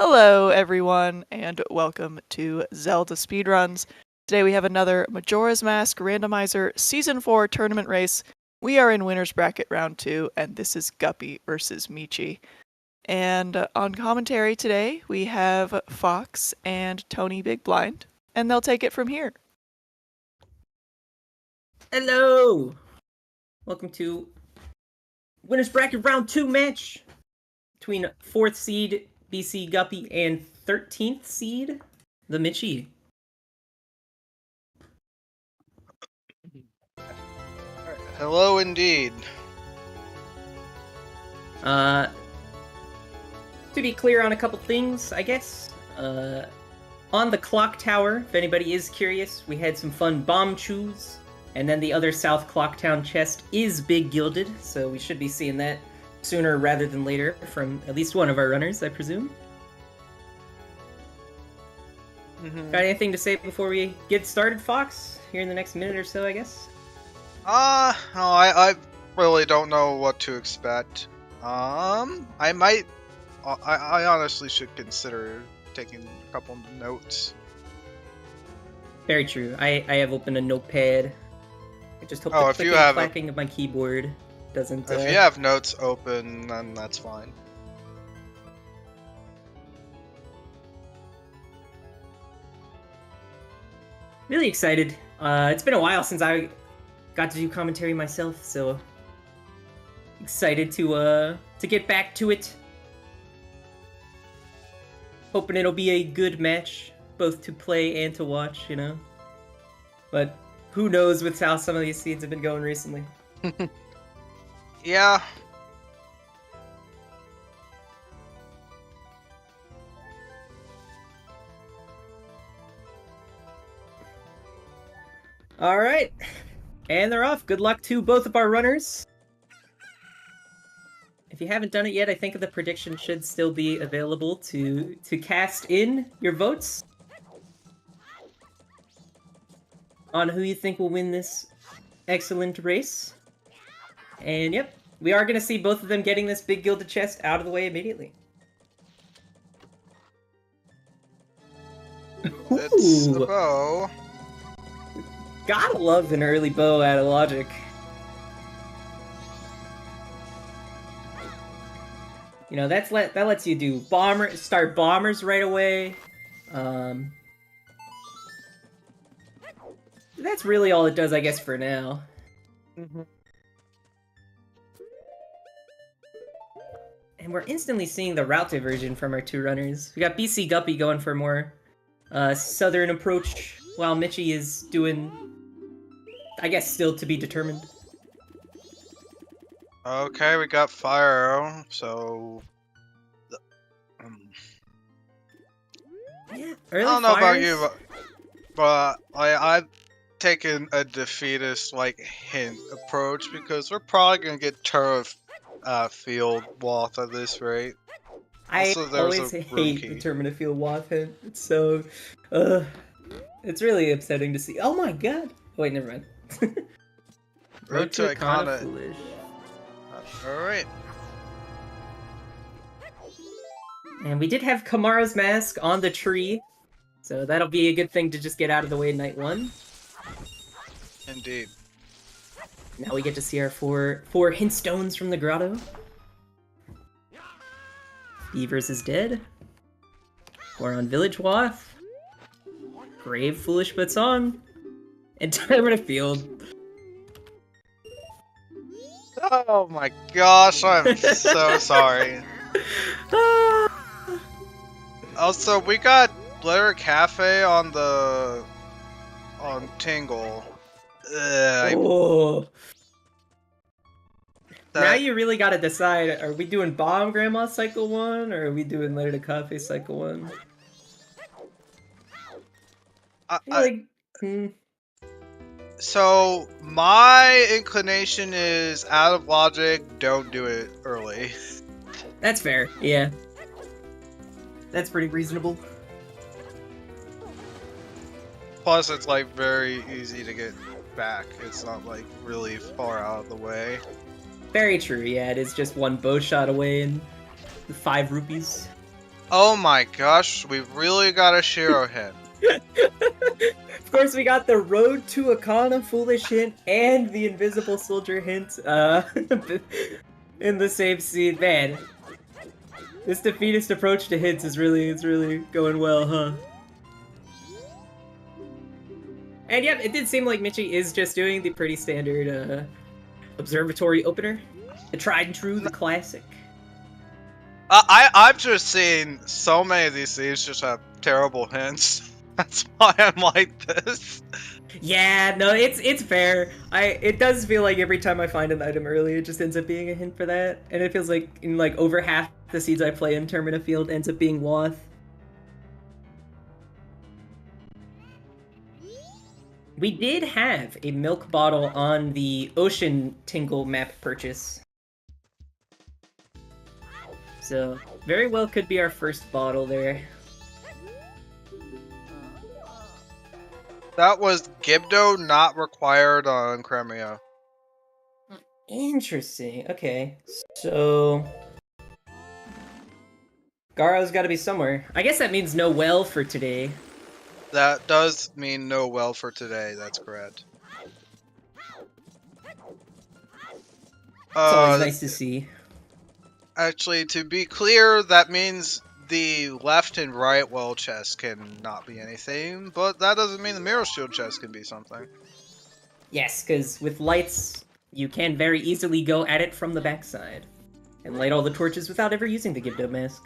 Hello, everyone, and welcome to Zelda Speedruns. Today we have another Majora's Mask Randomizer Season 4 tournament race. We are in Winner's Bracket Round 2, and this is Guppy versus Michi. And on commentary today, we have Fox and Tony Big Blind, and they'll take it from here. Hello! Welcome to Winner's Bracket Round 2 match between 4th seed bcguppy and 13th seed TheMichi. Hello indeed. To be clear on a couple things, I guess. On the clock tower, if anybody is curious, we had some fun bomb chews. And then the other South Clocktown chest is big gilded, so we should be seeing that sooner rather than later from at least one of our runners, I presume. Got anything to say before we get started, Fox? Here in the next minute or so, I guess? No, I really don't know what to expect. I honestly should consider taking a couple notes. Very true. I have opened a notepad. I just hope the clicking and clacking of my keyboard doesn't... If you have notes open, then that's fine. Really excited. It's been a while since I got to do commentary myself, so excited to get back to it. Hoping it'll be a good match, both to play and to watch, you know. But who knows with how some of these seeds have been going recently. Yeah. Alright. And they're off. Good luck to both of our runners. If you haven't done it yet, I think the prediction should still be available to cast in your votes on who you think will win this excellent race. And yep, we are going to see both of them getting this big gilded chest out of the way immediately. It's a bow. Gotta love an early bow out of logic. You know, that lets you do start bombers right away. That's really all it does, I guess, for now. And we're instantly seeing the route diversion from our two runners. We got bcguppy going for a more southern approach, while Michi is doing, I guess, still to be determined. Okay, we got fire arrow, so... Yeah, I don't know about you, but I've taken a defeatist, hint approach, because we're probably gonna get turf field Wath at this rate. I always hate the Termina Field Wath hint. It's so... it's really upsetting to see. Oh my god! Wait, never mind. Road to Icona. Foolish. Alright. And we did have Kamara's mask on the tree, so that'll be a good thing to just get out of the way night one. Indeed. Now we get to see our four hint stones from the grotto. Beavers is dead. We're on Village Wath. Brave, Foolish But Song. And Termina Field. Oh my gosh, I'm so sorry. Also, we got Blair Cafe on Tingle. Oh. Now you really gotta decide, are we doing Bomb Grandma Cycle 1, or are we doing Letter to Cafe Cycle 1? So, my inclination is, out of logic, don't do it early. That's fair, yeah. That's pretty reasonable. Plus, it's very easy to get back. It's not really far out of the way. Very true, yeah, it is just one bow shot away and 5 rupees. Oh my gosh, we really got a Shiro hint. Of course, we got the Road to Akana Foolish hint and the Invisible Soldier hint in the same scene. Man, this defeatist approach to hints is really going well, huh? And yeah, it did seem like Michi is just doing the pretty standard observatory opener. The tried and true, the classic. I've just seen so many of these scenes just have terrible hints. That's why I'm like this. Yeah, no, it's fair. It does feel like every time I find an item early, it just ends up being a hint for that, and it feels like in like over half the seeds I play in Termina Field ends up being Wath. We did have a milk bottle on the Ocean Tingle map purchase, so very well could be our first bottle there. That was Gibdo not required on Cremio. Interesting. Okay, so Garo's got to be somewhere. I guess that means no well for today. That does mean no well for today, that's correct. It's always nice to see. Actually, to be clear, that means the left and right well chest cannot be anything, but that doesn't mean the mirror shield chest can be something. Yes, because with lights, you can very easily go at it from the backside and light all the torches without ever using the Gibdo mask.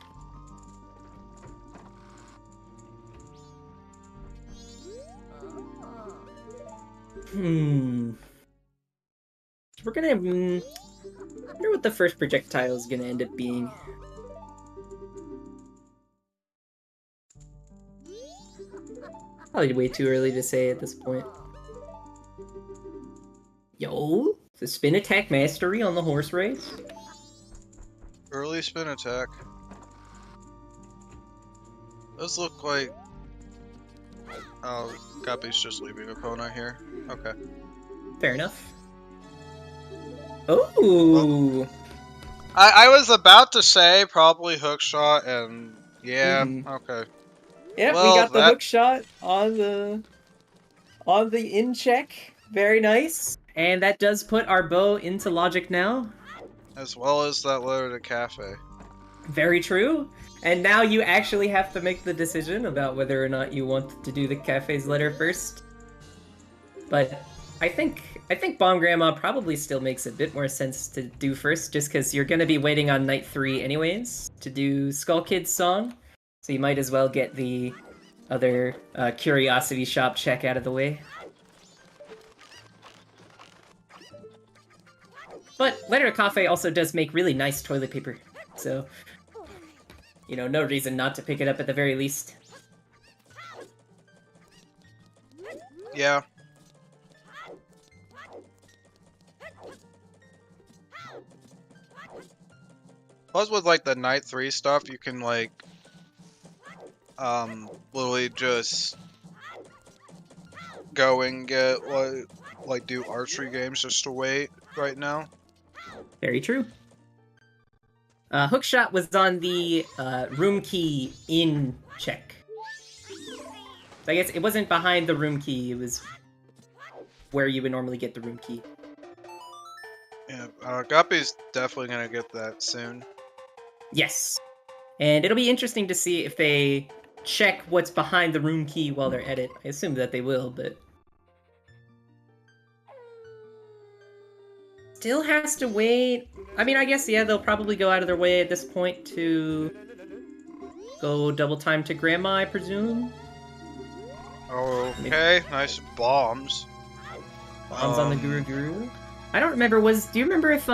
We're gonna... I wonder what the first projectile is gonna end up being. Probably way too early to say at this point. Yo, the spin attack mastery on the horse race. Early spin attack. Does look like... Oh, Guppy's just leaving a Kona here. Okay. Fair enough. Oh! I was about to say probably hookshot and... Yeah, okay. Yep, Well, we got the that- hook shot on the in check. Very nice. And that does put our bow into logic now. As well as that letter to Cafe. Very true. And now you actually have to make the decision about whether or not you want to do the cafe's letter first. But I think Bomb Grandma probably still makes a bit more sense to do first, just because you're going to be waiting on night 3 anyways to do Skull Kid's song. So you might as well get the other Curiosity Shop check out of the way. But Letter to Cafe also does make really nice toilet paper, so... You know, no reason not to pick it up at the very least. Yeah. Plus with like the night 3 stuff, you can like literally just go and get like do archery games just to wait right now. Very true. Hookshot was on the room key in check. So I guess it wasn't behind the room key, it was where you would normally get the room key. Yeah, Guppy's definitely gonna get that soon. Yes. And it'll be interesting to see if they check what's behind the room key while they're at it. I assume that they will, but... Still has to wait. I mean, I guess, yeah, they'll probably go out of their way at this point to go double time to Grandma, I presume. Okay, nice bombs. Bombs on the Guru. I don't remember, do you remember if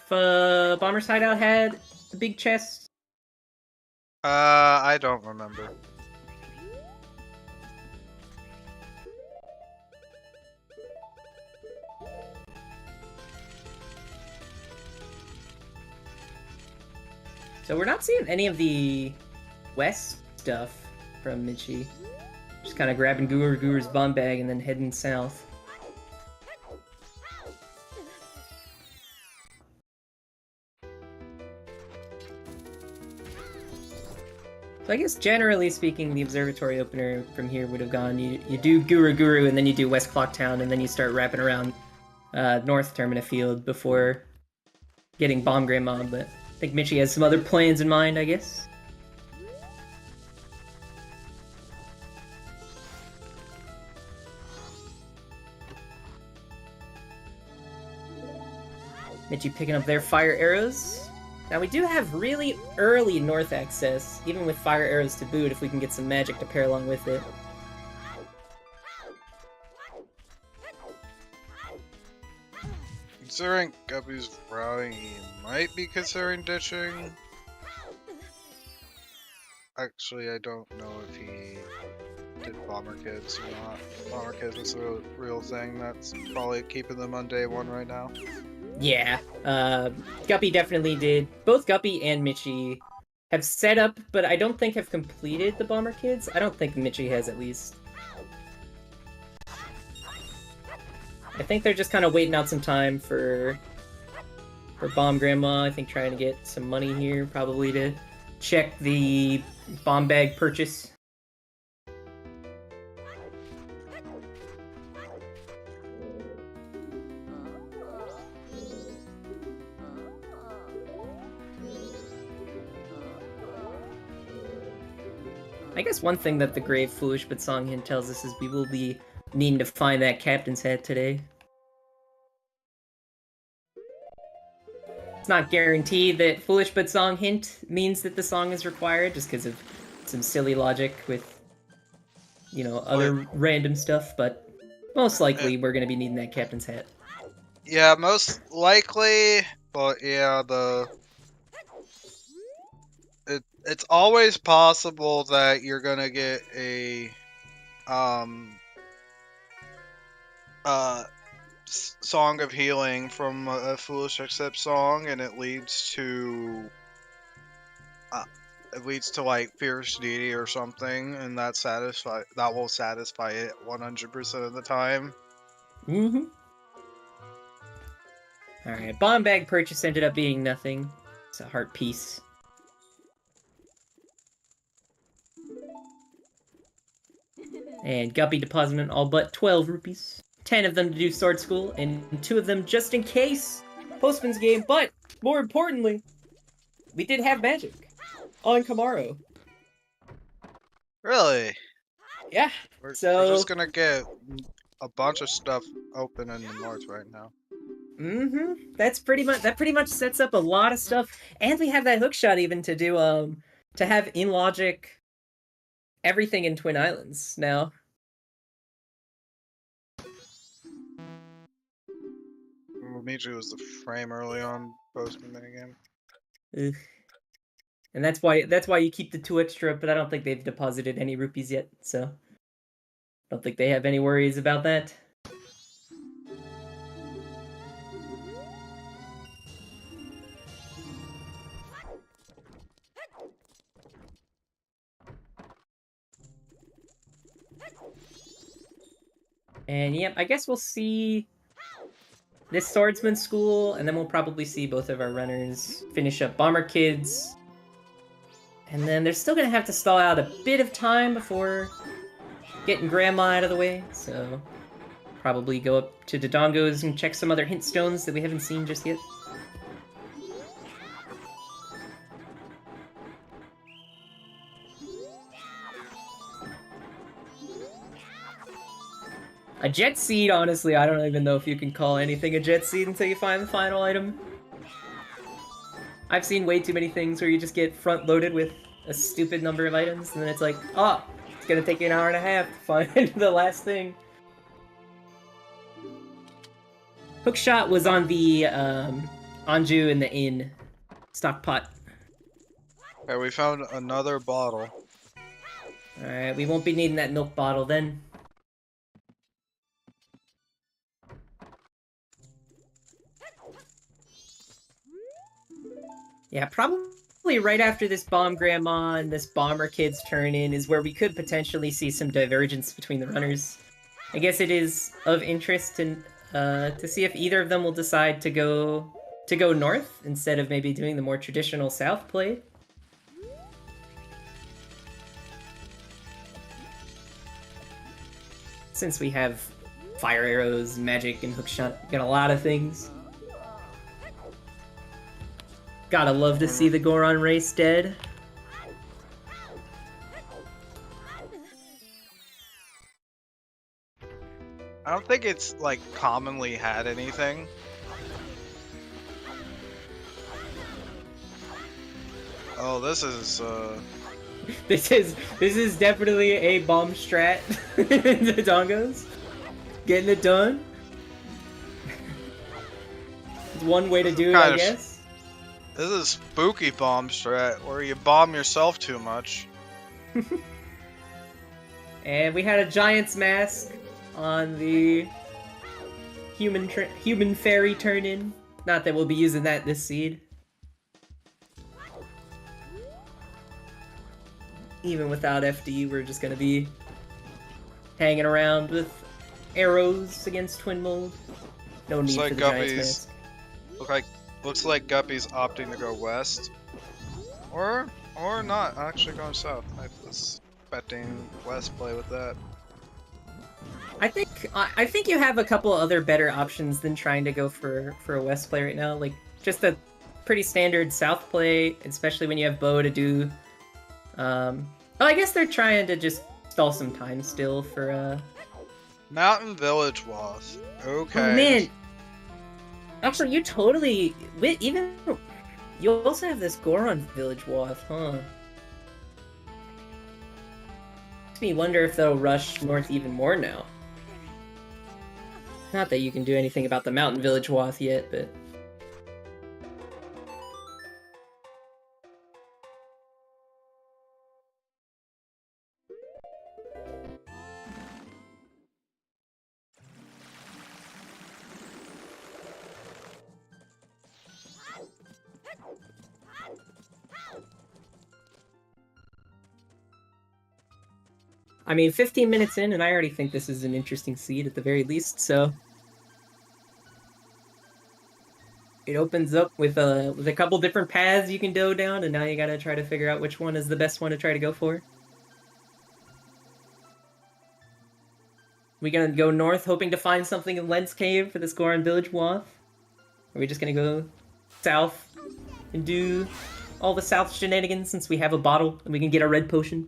Bomber's Hideout had a big chest? I don't remember. So we're not seeing any of the west stuff from Michi. Just kind of grabbing Guru's bomb bag and then heading south. I guess generally speaking, the observatory opener from here would have gone, you do Guru Guru, and then you do West Clock Town, and then you start wrapping around North Termina Field before getting Bomb Grandma, but I think Michi has some other plans in mind, I guess. Michi picking up their fire arrows. Now we do have really early north access, even with fire arrows to boot, if we can get some magic to pair along with it. Considering Guppy's routing, he might be considering ditching. Actually, I don't know if he did Bomber Kids or not. Bomber Kids was a real thing that's probably keeping them on day one right now. Yeah, Guppy definitely did. Both Guppy and Michi have set up, but I don't think have completed the Bomber Kids. I don't think Michi has, at least. I think they're just kind of waiting out some time for Bomb Grandma. I think trying to get some money here, probably to check the bomb bag purchase. I guess one thing that the Grave Foolish but Song Hint tells us is we will be needing to find that captain's hat today. It's not guaranteed that Foolish but Song Hint means that the song is required, just because of some silly logic with, you know, other random stuff, but most likely we're going to be needing that captain's hat. Yeah, most likely, but yeah, it's always possible that you're gonna get a Song of Healing from a Foolish Accept song, and it leads to like Fierce Deity or something, and that will satisfy it 100% of the time. Mm-hmm. Alright, bomb bag purchase ended up being nothing. It's a heart piece. And Guppy deposited all but 12 rupees. 10 of them to do Sword School, and 2 of them just in case! Postman's game, but, more importantly, we did have magic. On Kamaro. Really? Yeah, We're so... just gonna get a bunch of stuff open in the north right now. Mm-hmm. That pretty much sets up a lot of stuff. And we have that hookshot even to do, to have in logic everything in Twin Islands now. Michi was the frame early on Postman minigame. Ugh. And that's why you keep the 2 extra, but I don't think they've deposited any rupees yet, so don't think they have any worries about that. And yep, I guess we'll see this Swordsman School, and then we'll probably see both of our runners finish up Bomber Kids. And then they're still gonna have to stall out a bit of time before getting Grandma out of the way, so probably go up to Dodongo's and check some other hint stones that we haven't seen just yet. A Jet Seed, honestly, I don't even know if you can call anything a Jet Seed until you find the final item. I've seen way too many things where you just get front-loaded with a stupid number of items, and then it's like, oh, it's gonna take you an hour and a half to find the last thing. Hookshot was on the Anju in the inn stock pot. Okay, we found another bottle. Alright, we won't be needing that milk bottle then. Yeah, probably right after this Bomb Grandma and this Bomber Kids turn in is where we could potentially see some divergence between the runners. I guess it is of interest to see if either of them will decide to go north instead of maybe doing the more traditional south play. since we have fire arrows, magic, and hookshot, we got a lot of things. Gotta love to see the Goron race dead. I don't think it's like commonly had anything. Oh, this is This is definitely a bomb strat. The dongos getting it done. It's one way to do it, I guess. This is spooky bomb strat where you bomb yourself too much. And we had a giant's mask on the human fairy turn-in. Not that we'll be using that this seed. Even without FD, we're just gonna be hanging around with arrows against Twin Mold. No need for the giant's mask. Looks like Guppy's opting to go west, or not actually going south. I was expecting West play with that. I think you have a couple other better options than trying to go for a West play right now. Like just a pretty standard South play, especially when you have Bo to do. Well, I guess they're trying to just stall some time still for Mountain Village Wath. Okay. Oh man. Actually, you totally even you also have this Goron Village Wath, huh? Makes me wonder if they'll rush north even more now. Not that you can do anything about the Mountain Village Wath yet, but I mean, 15 minutes in, and I already think this is an interesting seed at the very least, so... It opens up with a couple different paths you can go down, and now you gotta try to figure out which one is the best one to try to go for. We gonna go north, hoping to find something in Lens Cave for this Goron Village Wath? Or are we just gonna go south and do all the south shenanigans since we have a bottle and we can get a red potion?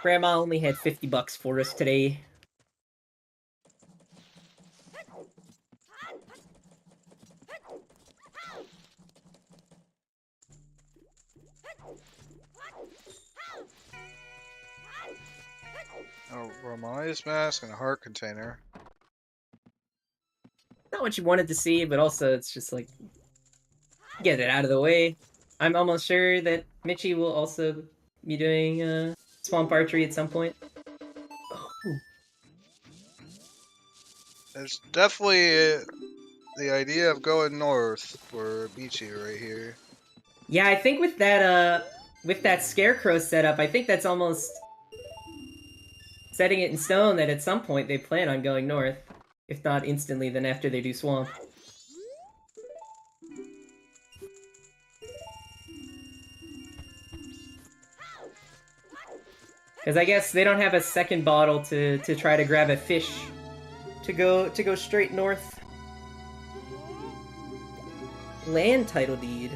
Grandma only had $50 for us today. A Randomizer mask and a heart container. Not what you wanted to see, but also it's just like, get it out of the way. I'm almost sure that Michi will also be doing swamp archery at some point. Oh. There's definitely the idea of going north for Michi right here. Yeah, I think with that scarecrow setup, I think that's almost setting it in stone that at some point they plan on going north. If not instantly, then after they do swamp. Because I guess they don't have a second bottle to try to grab a fish to go straight north. Land title deed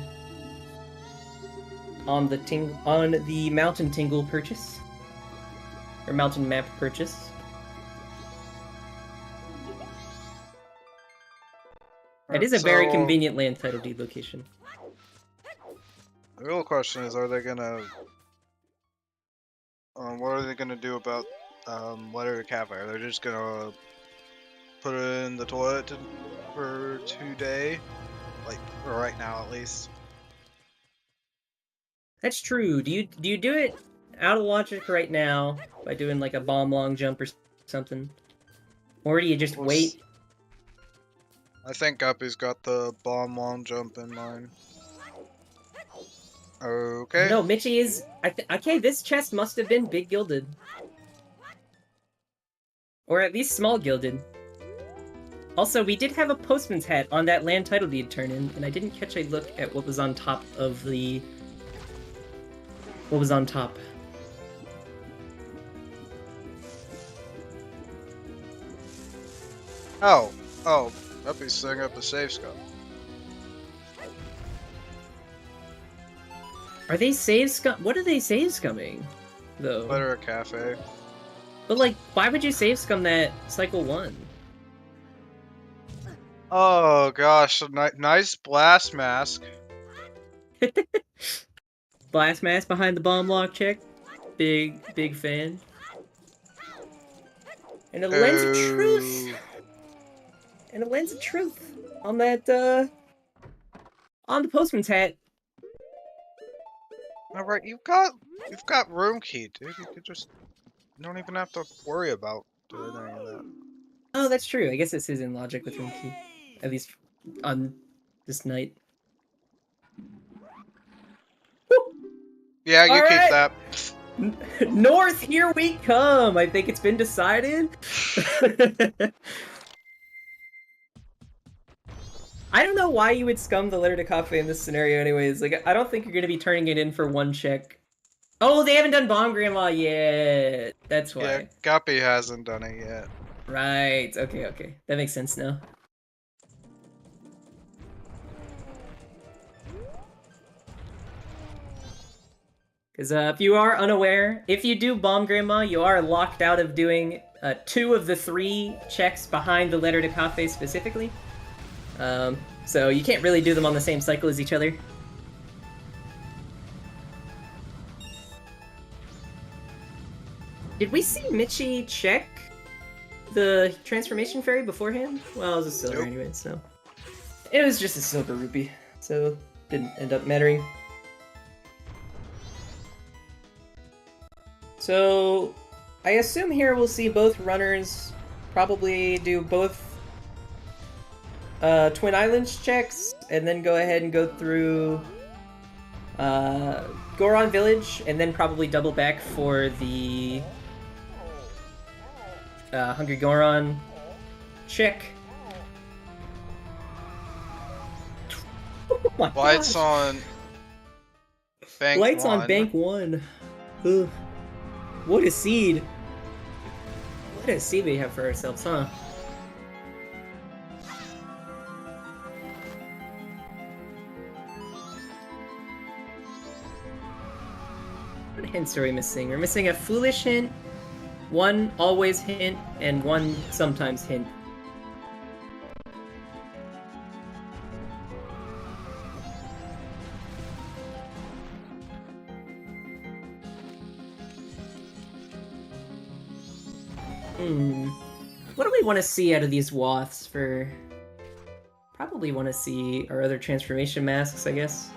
on the Mountain Tingle purchase or Mountain Map purchase. That is a very convenient land title deed location. The real question is, are they gonna what are they gonna do about Letter to Campfire? They're just gonna put it in the toilet for today, like for right now at least. That's true. Do you do it out of logic right now by doing like a bomb long jump or something, or do you just wait? I think Guppy's got the bomb long jump in mind. Okay. No, Michi is... okay, this chest must have been big gilded. Or at least small gilded. Also, we did have a postman's hat on that land title deed turn-in, and I didn't catch a look at what was on top of the... What was on top? Oh, Guppy's setting up a save scum. Are they save scum? What are they save scumming, though? Letter a cafe. But like, why would you save scum that cycle 1? Oh gosh, nice blast mask. Blast mask behind the bomb lock check. Big fan. And a lens of truth. And a lens of truth on that, on the postman's hat. Alright, you've got room key, dude. You don't even have to worry about doing any of that. Oh, that's true. I guess this is in logic with room key. At least on this night. Yeah, you All keep right. that. North, here we come! I think it's been decided. I don't know why you would scum the letter to cafe in this scenario anyways. Like, I don't think you're gonna be turning it in for 1 check. Oh, they haven't done Bomb Grandma yet! That's why. Yeah, Guppy hasn't done it yet. Right, okay. That makes sense now. Because if you are unaware, if you do Bomb Grandma, you are locked out of doing 2 of the 3 checks behind the letter to cafe specifically. So you can't really do them on the same cycle as each other. Did we see Michi check the transformation fairy beforehand? Well, it was a silver Nope. anyway, so... It was just a silver rupee, so didn't end up mattering. So, I assume here we'll see both runners probably do both Twin Islands checks, and then go ahead and go through Goron Village, and then probably double back for the Hungry Goron check. Oh my Lights gosh. on bank Lights 1. on bank 1. Ugh. What a seed. What a seed we have for ourselves, huh? What hints are we missing? We're missing a foolish hint, 1 always hint, and 1 sometimes hint. What do we want to see out of these Woths for... Probably want to see our other transformation masks, I guess.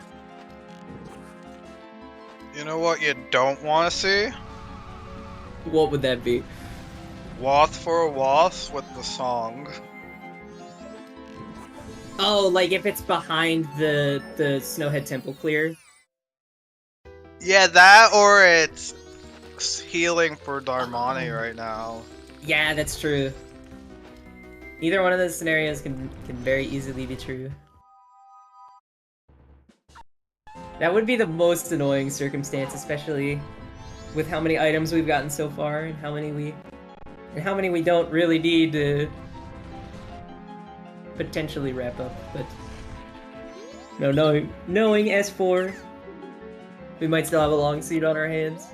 You know what you don't want to see? What would that be? Woth for a Woth with the song. Oh, like if it's behind the Snowhead Temple clear? Yeah, that or it's healing for Darmani right now. Yeah, that's true. Either one of those scenarios can very easily be true. That would be the most annoying circumstance, especially with how many items we've gotten so far and how many we don't really need to potentially wrap up. But no, knowing S4, we might still have a long seat on our hands.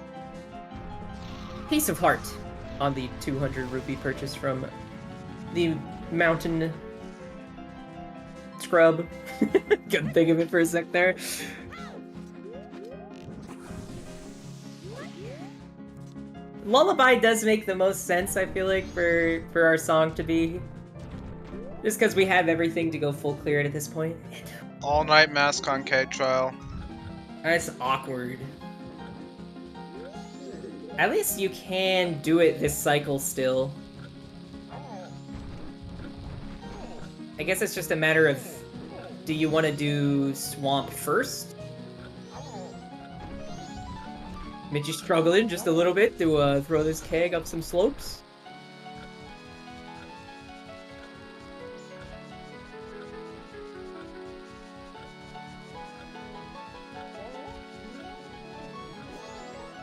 Piece of heart on the 200 rupee purchase from the mountain scrub. Couldn't think of it for a sec there. Lullaby does make the most sense, I feel like, for our song to be. Just because we have everything to go full clear at this point. All night mask on K trial. That's awkward. At least you can do it this cycle still. I guess it's just a matter of, do you want to do Swamp first? Michi struggling just a little bit to throw this keg up some slopes.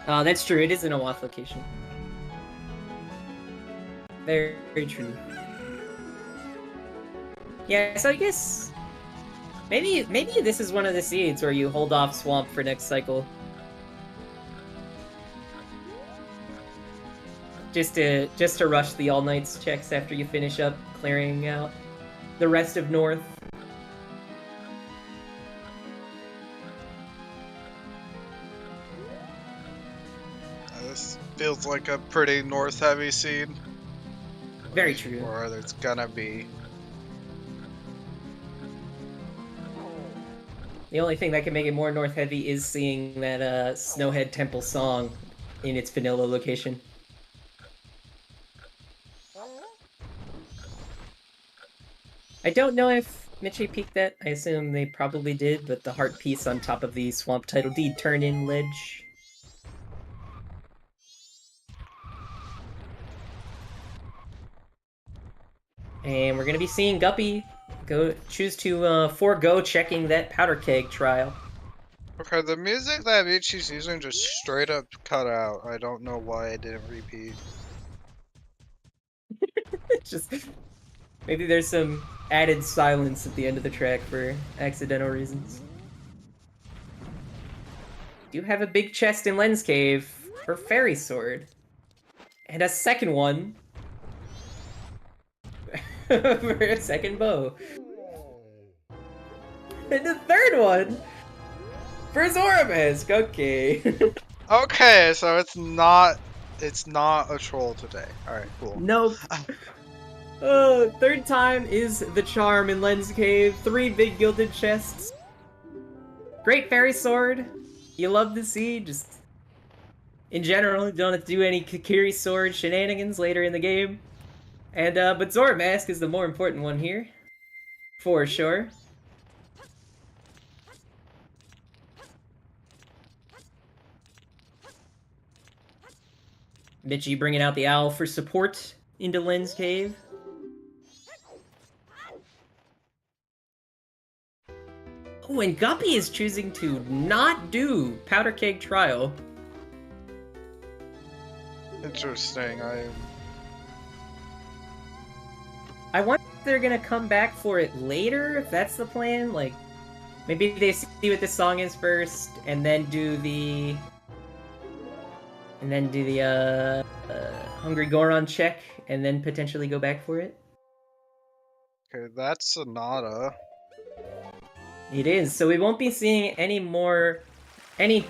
That's true. It is in a Wath location. Very, very true. Yeah, so I guess maybe this is one of the seeds where you hold off Swamp for next cycle. Just to rush the All Knights checks after you finish up clearing out the rest of North. This feels like a pretty north heavy seed. Very true. Or there's gonna be. The only thing that can make it more north heavy is seeing that Snowhead Temple song in its vanilla location. I don't know if Michi peeked that. I assume they probably did, but the heart piece on top of the Swamp Title Deed turn-in ledge. And we're gonna be seeing Guppy choose to forego checking that powder keg trial. Okay, the music that Michi's using just straight up cut out. I don't know why it didn't repeat. Just maybe there's some added silence at the end of the track for accidental reasons. Do have a big chest in Lens Cave for Fairy Sword. And a second one for a second bow. And a third one for Zoramask. Okay. Okay, so it's not a troll today. Alright, cool. Nope. Third time is the charm in Lens Cave. 3 big gilded chests. Great Fairy Sword. You love to see. Just in general, you don't have to do any Kikiri Sword shenanigans later in the game. And but Zoramask is the more important one here, for sure. Michi bringing out the owl for support into Lens Cave. Oh, and Guppy is choosing to not do Powder Keg Trial. Interesting. I wonder if they're gonna come back for it later, if that's the plan. Like, maybe they see what this song is first, and then do the... Hungry Goron check, and then potentially go back for it. Okay, that's Sonata. It is, so we won't be seeing any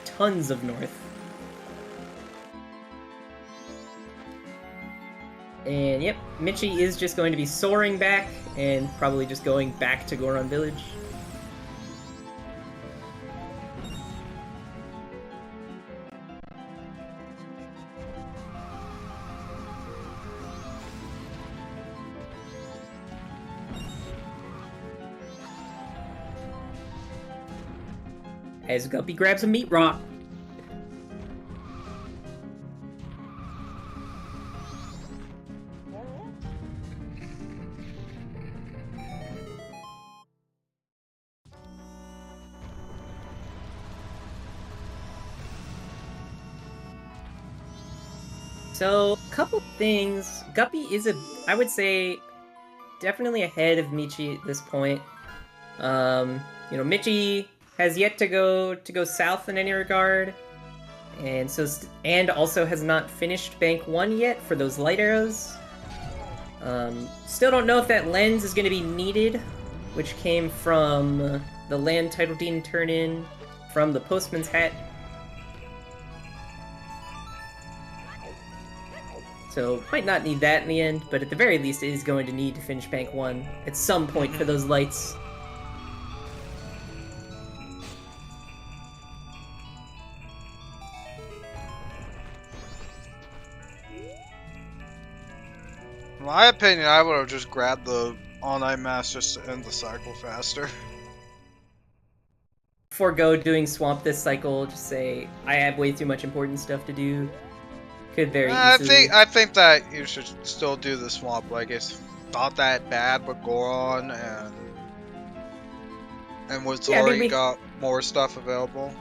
tons of North. And yep, Michi is just going to be soaring back, and probably just going back to Goron Village. As Guppy grabs a meat rock. So, couple things. Guppy is I would say, definitely ahead of Michi at this point. Michi has yet to go south in any regard, and and also has not finished Bank 1 yet for those light arrows. Still don't know if that lens is going to be needed, which came from the land title deed turn-in from the Postman's Hat. So, might not need that in the end, but at the very least it is going to need to finish Bank 1 at some point for those lights. In my opinion, I would have just grabbed the all-night mass just to end the cycle faster. Forgo doing Swamp this cycle, just say, I have way too much important stuff to do. Could very easily... I think that you should still do the swamp. Like, it's not that bad with Goron and with Zori got more stuff available.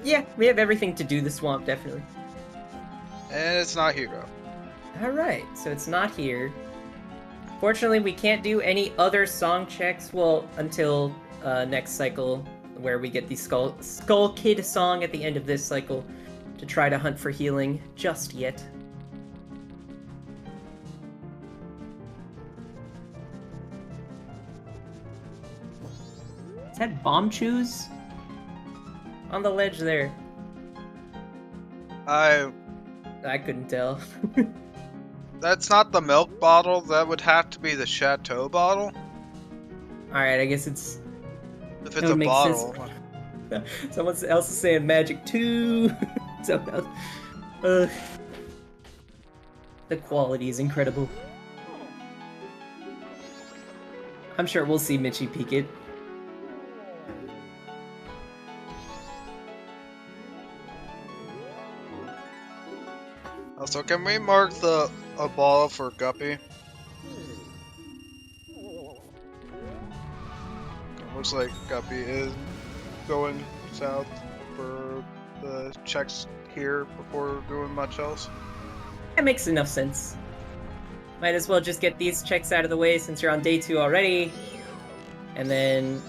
Yeah, we have everything to do the swamp, definitely. And it's not Hero. Alright, so it's not here. Fortunately, we can't do any other song checks, well, until next cycle, where we get the Skull Kid song at the end of this cycle to try to hunt for healing just yet. Is that Bomb Chews? On the ledge there. I couldn't tell. That's not the milk bottle. That would have to be the Chateau bottle. Alright, I guess it's... If it's a bottle. Someone else is saying Magic 2. Something else. The quality is incredible. I'm sure we'll see Michi peek it. Also, can we mark a bottle for Guppy? Looks like Guppy is going south for the checks here before doing much else. That makes enough sense. Might as well just get these checks out of the way since you're on day 2 already. And then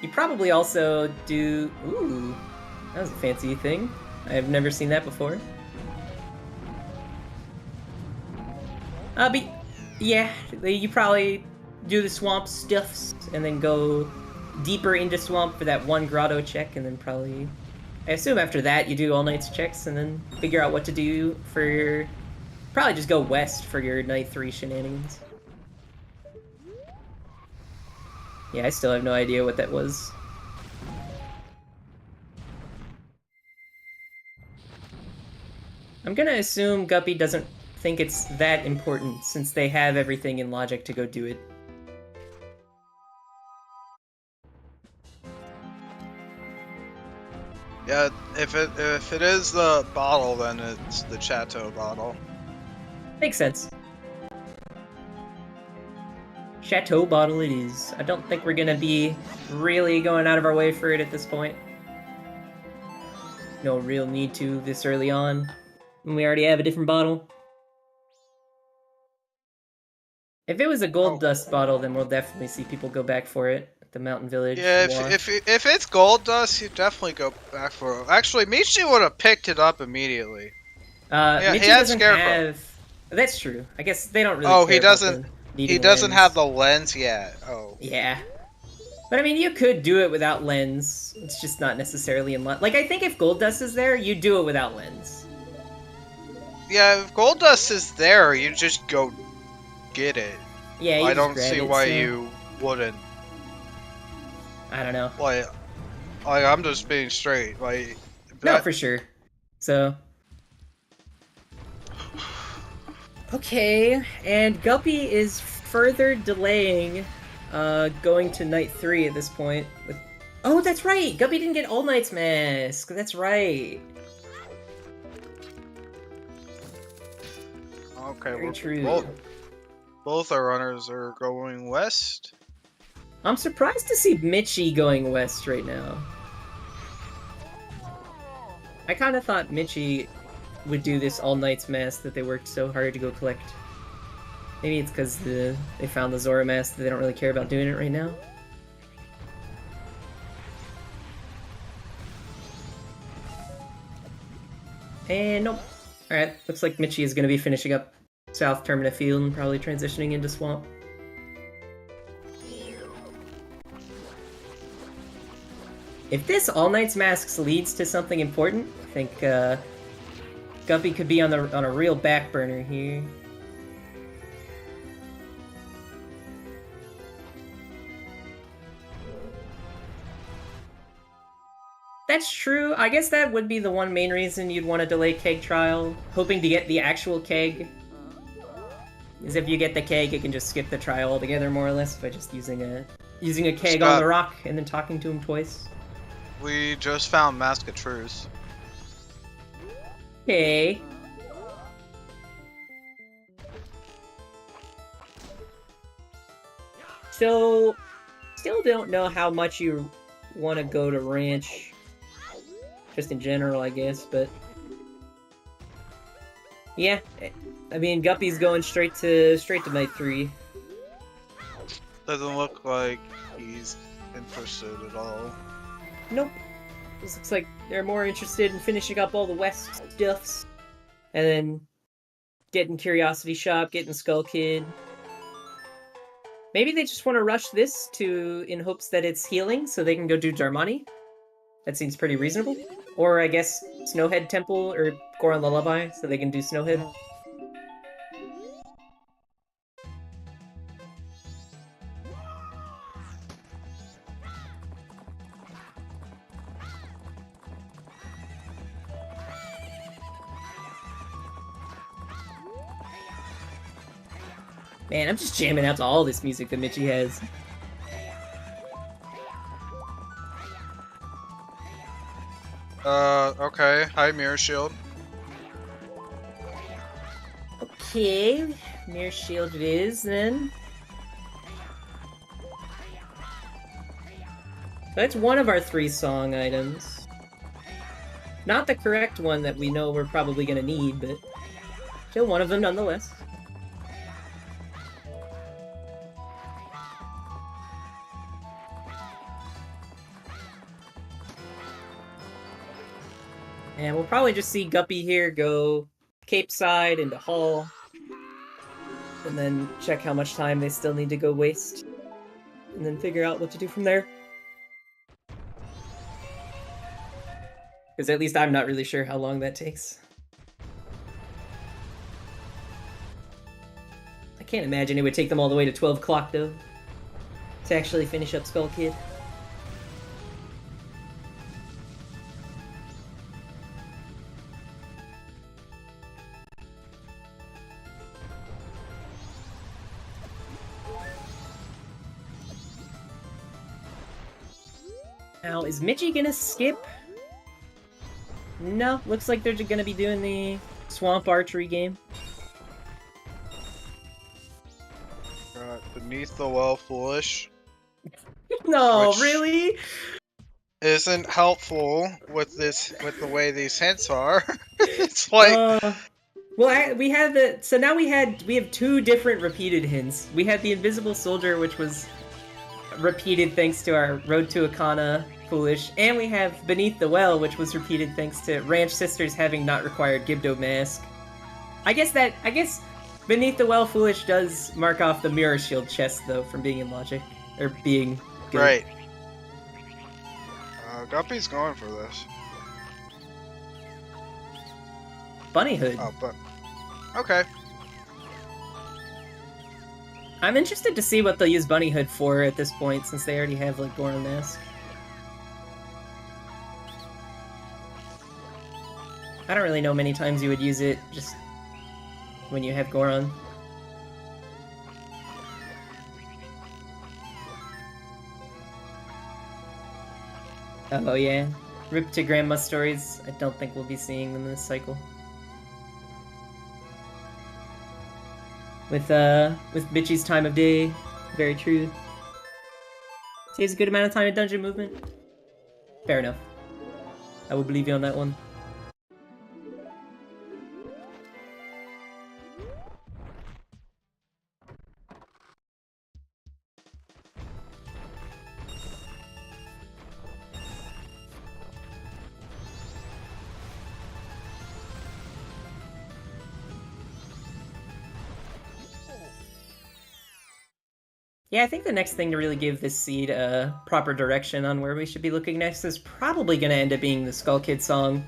you probably also do... Ooh, that was a fancy thing. I've never seen that before. But yeah, you probably do the swamp stuffs and then go deeper into swamp for that one grotto check, and then probably, I assume after that you do all night's checks and then figure out what to do for your, probably just go west for your night 3 shenanigans. Yeah, I still have no idea what that was. I'm gonna assume Guppy doesn't think it's that important since they have everything in logic to go do it. Yeah, if it is the bottle, then it's the Chateau bottle. Makes sense. Chateau bottle it is. I don't think we're gonna be really going out of our way for it at this point. No real need to this early on, when we already have a different bottle. If it was a gold dust bottle, then we'll definitely see people go back for it at the Mountain Village. Yeah, if it's gold dust, you definitely go back for it. Actually, Michi would have picked it up immediately. Yeah, Michi doesn't have... That's true. I guess they don't really. Oh, care he doesn't. He doesn't lens. have the lens yet. Oh. Yeah. But I mean, you could do it without lens. It's just not necessarily in like. I think if gold dust is there, you do it without lens. Yeah, if gold dust is there, you just go get it. Yeah, you I just don't grab see it, why so... you wouldn't. I don't know. Like, I'm just being straight. Like, no, for sure. So. Okay, and Guppy is further delaying going to night 3 at this point. Oh, that's right! Guppy didn't get All Knight's Mask! That's right! Okay, Very true. Both our runners are going west. I'm surprised to see Michi going west right now. I kind of thought Michi would do this All Knight's Mask that they worked so hard to go collect. Maybe it's because they found the Zora Mask that they don't really care about doing it right now. And nope. Alright, looks like Michi is going to be finishing up South Termina Field and probably transitioning into Swamp. If this All Knight's Masks leads to something important, I think Guppy could be on a real back burner here. That's true. I guess that would be the one main reason you'd want to delay keg trial, hoping to get the actual keg. Is if you get the keg, you can just skip the trial altogether, more or less, by just using a keg on the rock and then talking to him twice. We just found Mask of Truce. Okay. So, still don't know how much you want to go to Ranch. just in general, I guess. But yeah, I mean, Guppy's going straight to night 3. Doesn't look like he's interested at all. Nope. This looks like they're more interested in finishing up all the West stuffs, and then getting Curiosity Shop, getting Skull Kid. Maybe they just want to rush this in hopes that it's healing, so they can go do Darmani. That seems pretty reasonable. Or I guess Snowhead Temple or Goron Lullaby, so they can do Snowhead. Man, I'm just jamming out to all this music that Michi has. Okay. Hi, Mirror Shield. Okay, Mirror Shield it is, then. That's one of our 3 song items. Not the correct one that we know we're probably gonna need, but still one of them nonetheless. And we'll probably just see Guppy here go Cape Side into Hall. And then check how much time they still need to go waste. And then figure out what to do from there. Because at least I'm not really sure how long that takes. I can't imagine it would take them all the way to 12 o'clock, though, to actually finish up Skull Kid. Now, is Michi gonna skip? No, looks like they're gonna be doing the Swamp Archery game. Beneath the Well Foolish. No, Which really? Isn't helpful with the way these hints are. It's like well, we have so now we have 2 different repeated hints. We had the Invisible Soldier, which was repeated thanks to our Road to Akana Foolish, and we have Beneath the Well, which was repeated thanks to Ranch Sisters having not required Gibdo Mask. I guess Beneath the Well Foolish does mark off the Mirror Shield chest, though, from being in Logic. Or being good. Right. Guppy's going for this. Bunny Hood. Oh, but... Okay. I'm interested to see what they'll use Bunny Hood for at this point, since they already have, like, Goron Mask. I don't really know many times you would use it, just when you have Goron. Oh yeah, Rip to Grandma stories. I don't think we'll be seeing them in this cycle. With Michi's time of day, very true. Saves a good amount of time in dungeon movement. Fair enough. I will believe you on that one. Yeah, I think the next thing to really give this seed a proper direction on where we should be looking next is probably going to end up being the Skull Kid song.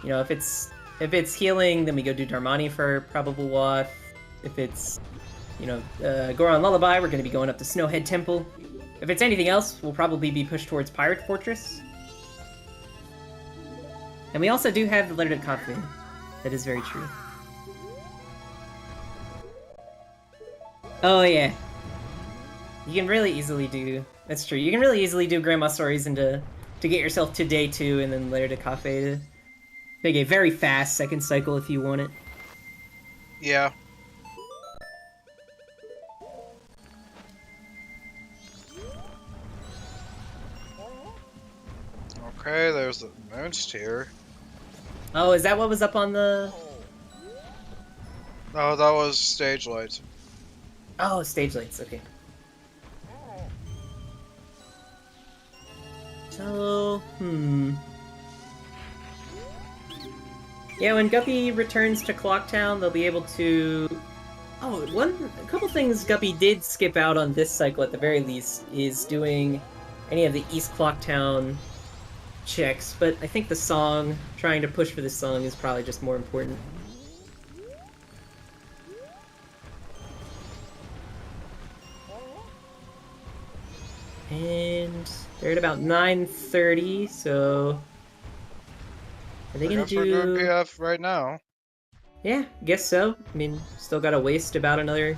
You know, if it's healing, then we go do Darmani for Probable Wath. If it's, you know, Goron Lullaby, we're going to be going up to Snowhead Temple. If it's anything else, we'll probably be pushed towards Pirate Fortress. And we also do have the Leonard Coffin. That is very true. Oh yeah. You can really easily do... That's true. You can really easily do Grandma Stories to get yourself to day 2 and then later to Cafe to make a very fast second cycle if you want it. Yeah. Okay, there's the moon's tier. Oh, is that what was up on the... No, that was stage lights. Oh, stage lights, okay. So, yeah, when Guppy returns to Clocktown, they'll be able to... Oh, a couple things Guppy did skip out on this cycle at the very least is doing any of the East Clocktown checks, but I think the song, trying to push for this song is probably just more important. And they're at about 9:30, so... Are they gonna We're doing do... PF right now. Yeah, guess so. I mean, still gotta waste about another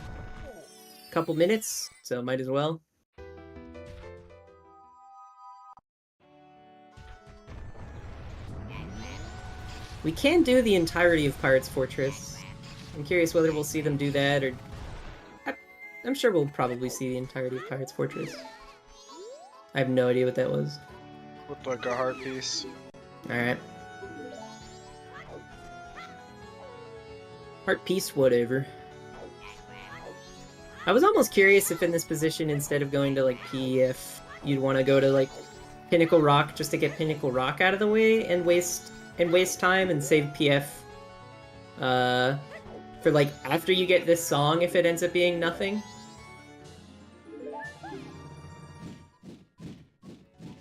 couple minutes, so might as well. We can do the entirety of Pirate's Fortress. I'm curious whether we'll see them do that, or... I'm sure we'll probably see the entirety of Pirate's Fortress. I have no idea what that was. Looked like a heart piece. Alright. Heart piece, whatever. I was almost curious if in this position, instead of going to, like, PF, you'd want to go to, like, Pinnacle Rock just to get Pinnacle Rock out of the way and waste time and save PF for, like, after you get this song if it ends up being nothing.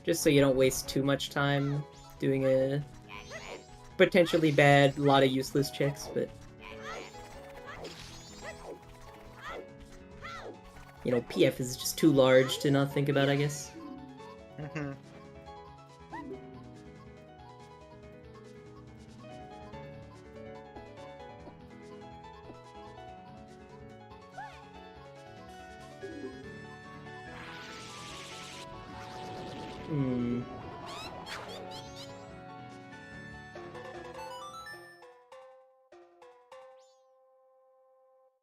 Just so you don't waste too much time doing a potentially bad, lot of useless checks, but... You know, PF is just too large to not think about, I guess. Mm-hmm.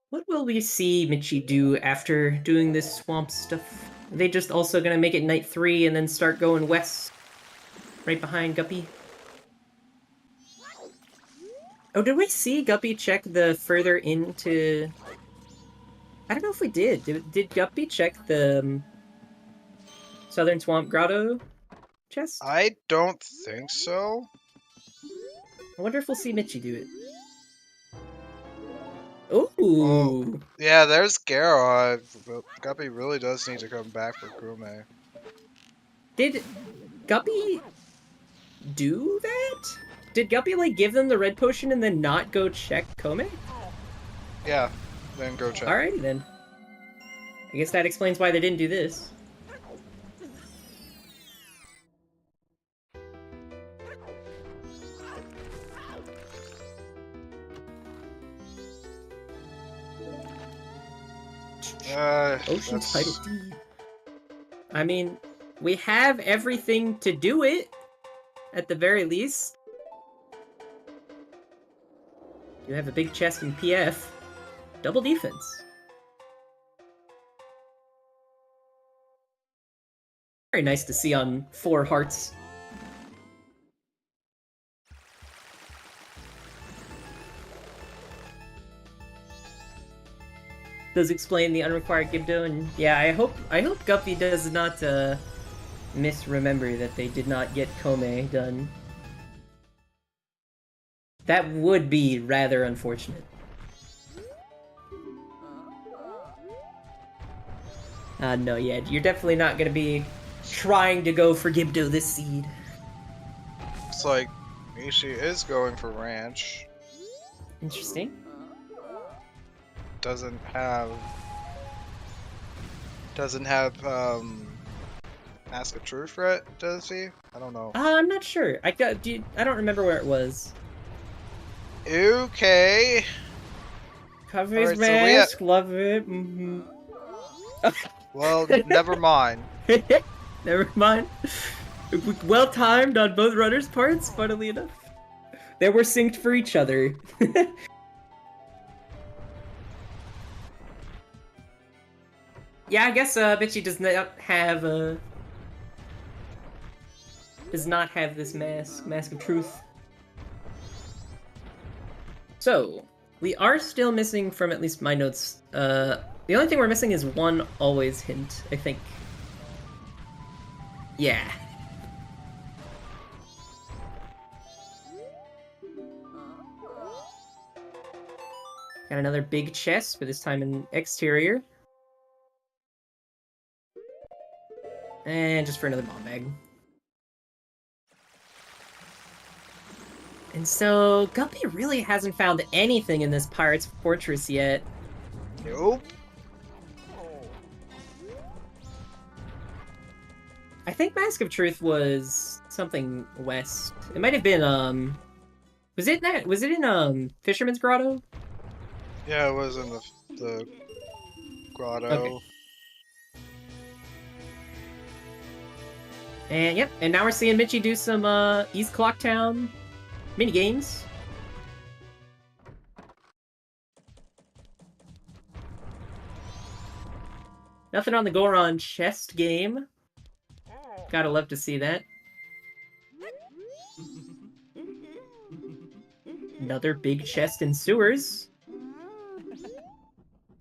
What will we see Michi do after doing this swamp stuff? Are they just also gonna make it night 3 and then start going west? Right behind Guppy? Oh, did we see Guppy check the further into... I don't know if we did. Did Guppy check the Southern Swamp Grotto chest? I don't think so. I wonder if we'll see Michi do it. Ooh! Oh, yeah, there's Garo. Guppy really does need to come back for Gume. Did Guppy do that? Did Guppy, like, give them the red potion and then not go check Kome? Yeah, then go check. Alrighty then. I guess that explains why they didn't do this. Ocean That's... Title D. I mean, we have everything to do it, at the very least. You have a big chest in PF. Double defense. Very nice to see on 4 hearts. Does explain the unrequired Gibdo, and yeah, I hope Guppy does not misremember that they did not get Kome done. That would be rather unfortunate. No, yeah, you're definitely not gonna be trying to go for Gibdo this seed. It's like Michi is going for Ranch. Interesting. Doesn't have Ask a Truth yet, does he? I don't know. I'm not sure. I don't remember where it was. Okay. Cover his Alright, so we mask, love it. Mm-hmm. Well, never mind. Never mind. Well timed on both runners' parts, funnily enough. They were synced for each other. Yeah, I guess Michi does not have does not have this Mask of Truth. So, we are still missing from at least my notes. The only thing we're missing is one always hint, I think. Yeah. Got another big chest, but this time in exterior. And just for another bomb bag. And so, Guppy really hasn't found anything in this Pirate's Fortress yet. Nope. I think Mask of Truth was something west. It might have been, was it in Fisherman's Grotto? Yeah, it was in the grotto. Okay. And yep, and now we're seeing Michi do some East Clocktown mini games. Nothing on the Goron chest game. Gotta love to see that. Another big chest in sewers.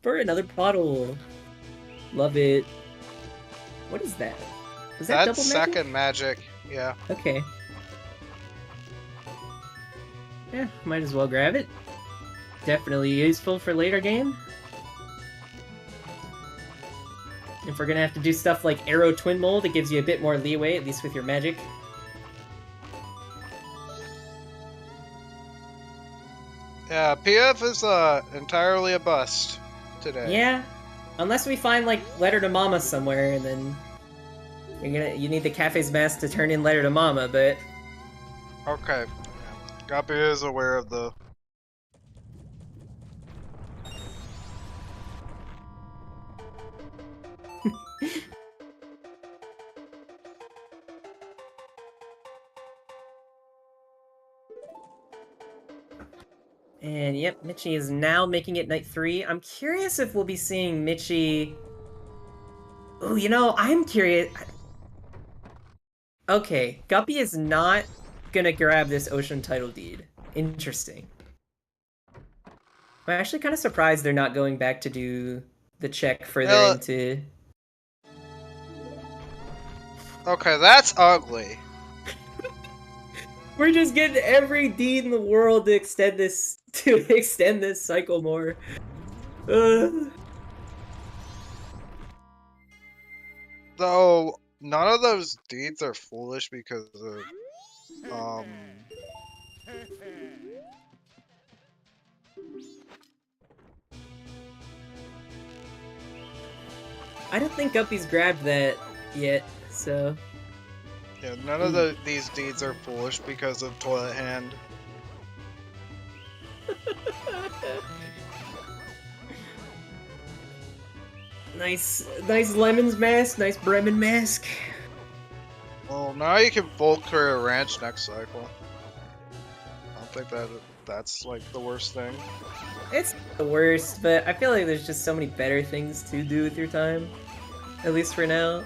For another bottle. Love it. What is that? Was that That's double second magic. Yeah. Okay. Yeah, might as well grab it. Definitely useful for later game. If we're gonna have to do stuff like Arrow Twin Mold, it gives you a bit more leeway, at least with your magic. Yeah, PF is entirely a bust today. Yeah, unless we find like Letter to Mama somewhere, and then you need the Cafe's Mask to turn in Letter to Mama, but Okay. Guppy is aware of the... And yep, Michi is now making it night 3. I'm curious if we'll be seeing Michi... Oh, you know, I'm curious... Okay, Guppy is not gonna grab this Ocean Title Deed. Interesting. I'm actually kind of surprised they're not going back to do the check further into... Okay, that's ugly. We're just getting every deed in the world to extend this cycle more. Though none of those deeds are foolish because of I don't think Guppy's grabbed that yet, so... yeah, none of these deeds are foolish because of Toilet Hand. Nice Lemon's mask, nice Bremen mask. Well, now you can Volt Career Ranch next cycle. I don't think that's like the worst thing. It's the worst, but I feel like there's just so many better things to do with your time. At least for now.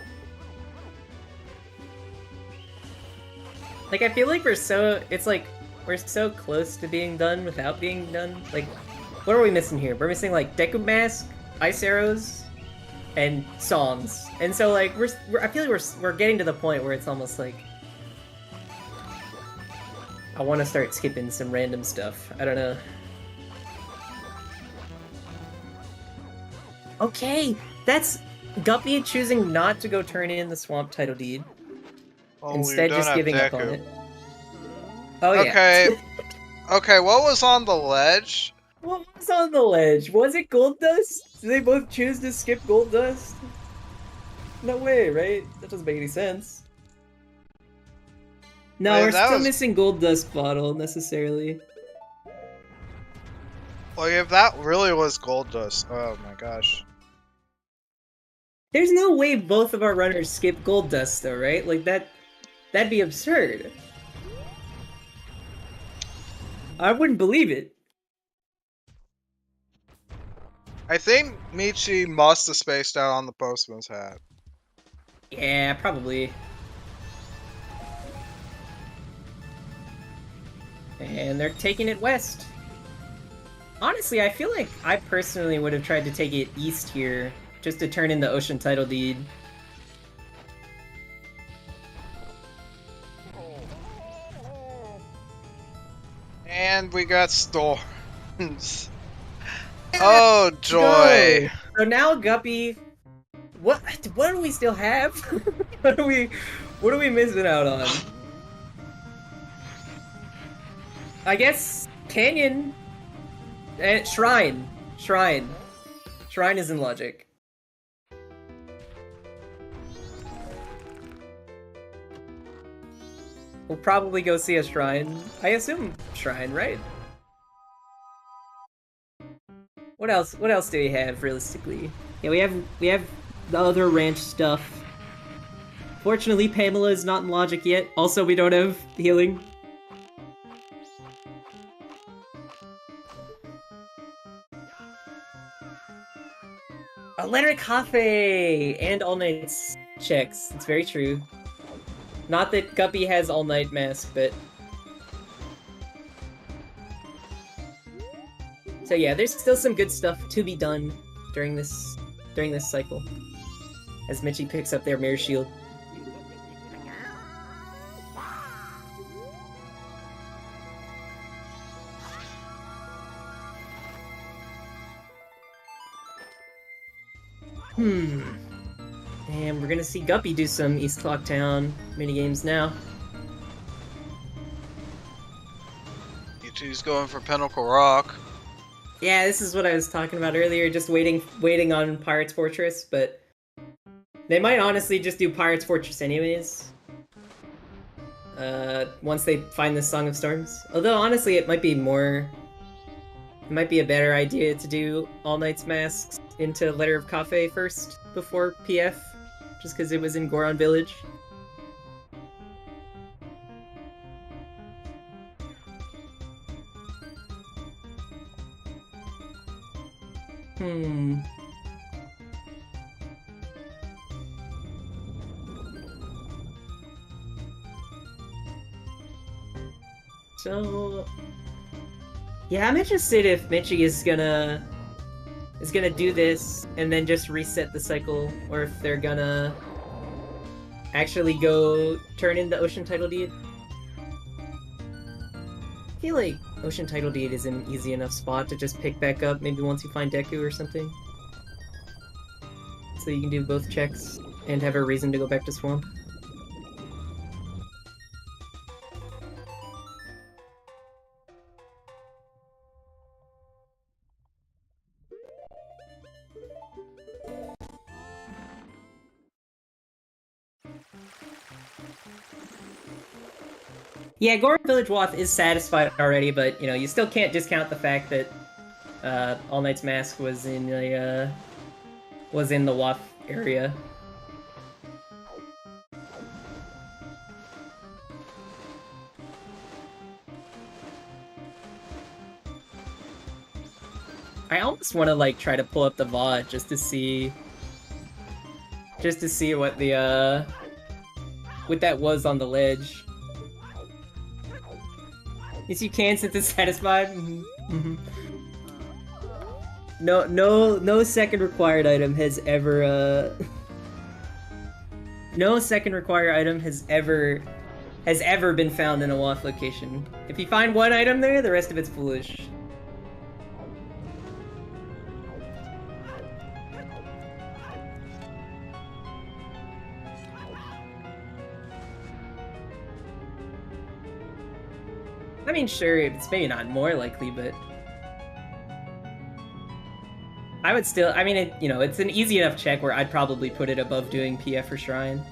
Like, I feel like we're so close to being done without being done. Like, what are we missing here? We're missing, like, Deku Mask, Ice Arrows, and songs. And so, like, I feel like we're getting to the point where it's almost like... I want to start skipping some random stuff. I don't know. Okay, that's Guppy choosing not to go turn in the Swamp Title Deed. Oh, Instead, you don't just have giving up Deku. on it. Oh, yeah. Okay. Okay, what was on the ledge? What was on the ledge? Was it Gold Dust? Did they both choose to skip Gold Dust? No way, right? That doesn't make any sense. No, Man, we're that still was- missing Gold Dust Bottle, necessarily. Like, if that really was Gold Dust, oh my gosh. There's no way both of our runners skip Gold Dust, though, right? Like, that'd be absurd. I wouldn't believe it. I think Michi must have spaced out on the postman's hat. Yeah, probably. And they're taking it west. Honestly, I feel like I personally would have tried to take it east here, just to turn in the ocean title deed. And we got storms. Oh joy! So now Guppy, what do we still have? what are we missing out on? I guess Canyon and Shrine is in logic. We'll probably go see a shrine. I assume shrine, right? What else? What else do we have realistically? Yeah, we have the other ranch stuff. Fortunately, Pamela is not in logic yet. Also, we don't have healing. A letter cafe and all night checks. It's very true. Not that Guppy has all night mask, but so yeah, there's still some good stuff to be done during this cycle. As Michi picks up their mirror shield. And we're gonna see Guppy do some East Clock Town minigames now. Michi's going for Pinnacle Rock. Yeah, this is what I was talking about earlier, just waiting on Pirate's Fortress, but they might honestly just do Pirate's Fortress anyways. Once they find the Song of Storms. Although honestly it might be a better idea to do All Night's Masks into Letter of Cafe first before PF, just because it was in Goron Village. So yeah, I'm interested if Michi is gonna do this and then just reset the cycle, or if they're gonna actually go turn in the Ocean Title Deed. I feel like Ocean Title Deed is an easy enough spot to just pick back up, maybe once you find Deku or something. So you can do both checks and have a reason to go back to Swamp. Yeah, Goron Village Wath is satisfied already, but you know, you still can't discount the fact that All Night's Mask was in the Wath area. I almost want to like try to pull up the VOD just to see what the what that was on the ledge. Yes, you can, since it's satisfied. No second required item has ever no second required item has ever been found in a Wath location. If you find one item there, the rest of it's foolish. I mean, sure, it's maybe not more likely, but I would still, I mean, it's an easy enough check where I'd probably put it above doing PF or Shrine.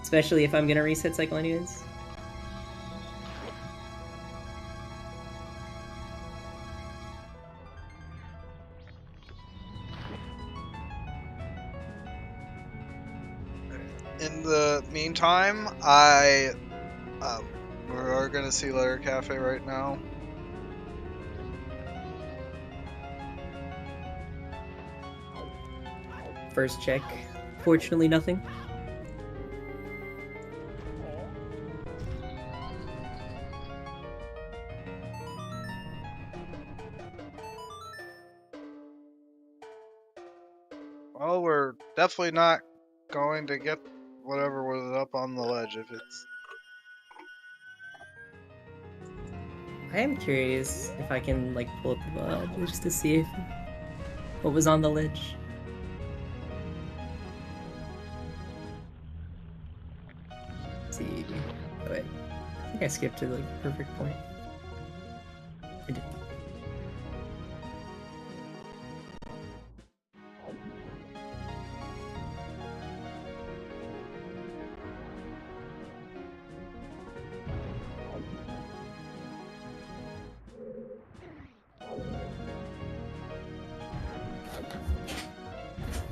Especially if I'm gonna reset cycle anyways. In the meantime, we're gonna see Letter Cafe right now. First check. Fortunately, nothing. Well, we're definitely not going to get whatever was up on the ledge if it's... I am curious if I can like pull up the VOD just to see if what was on the ledge. Let's see. Oh, wait. I think I skipped to like the perfect point. I did.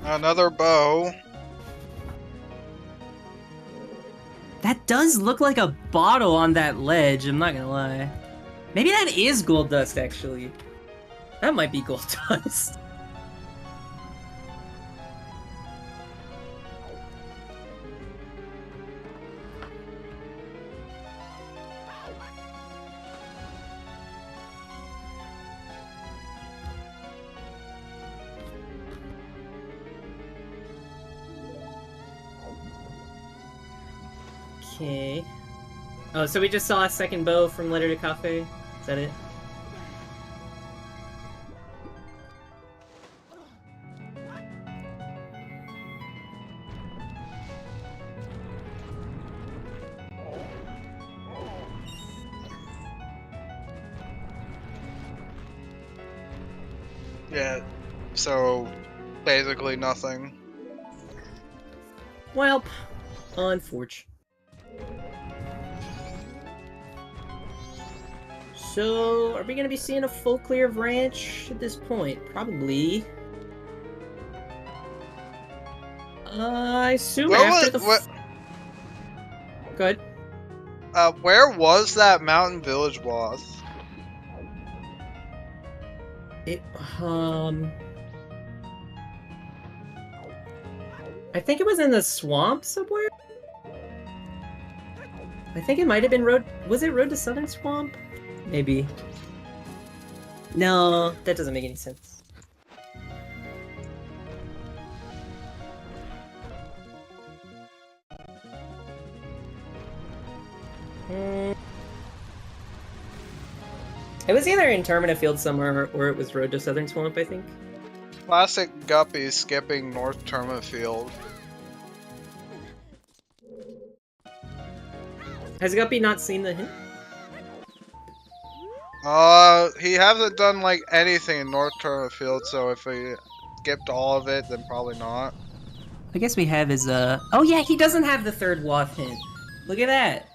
Another bow. That does look like a bottle on that ledge, I'm not gonna lie. Maybe that is gold dust, actually. That might be gold dust. Okay. Oh, so we just saw a second bow from Letter to Cafe? Is that it? Yeah, so basically nothing. Well, unfortunate. So, are we gonna be seeing a full clear of ranch at this point? Probably. I assume What after was- the. what- Good. Where was that mountain village boss? It. I think it was in the swamp somewhere. I think it might have been Road. Was it Road to Southern Swamp? Maybe. No, that doesn't make any sense. It was either in Termina Field somewhere, or it was Road to Southern Swamp, I think. Classic Guppy skipping North Terma Field. Has Guppy not seen the hint? He hasn't done like anything in North Terma Field, so if he skipped all of it, then probably not. I guess we have his, Oh yeah, he doesn't have the third Wath hint. Look at that!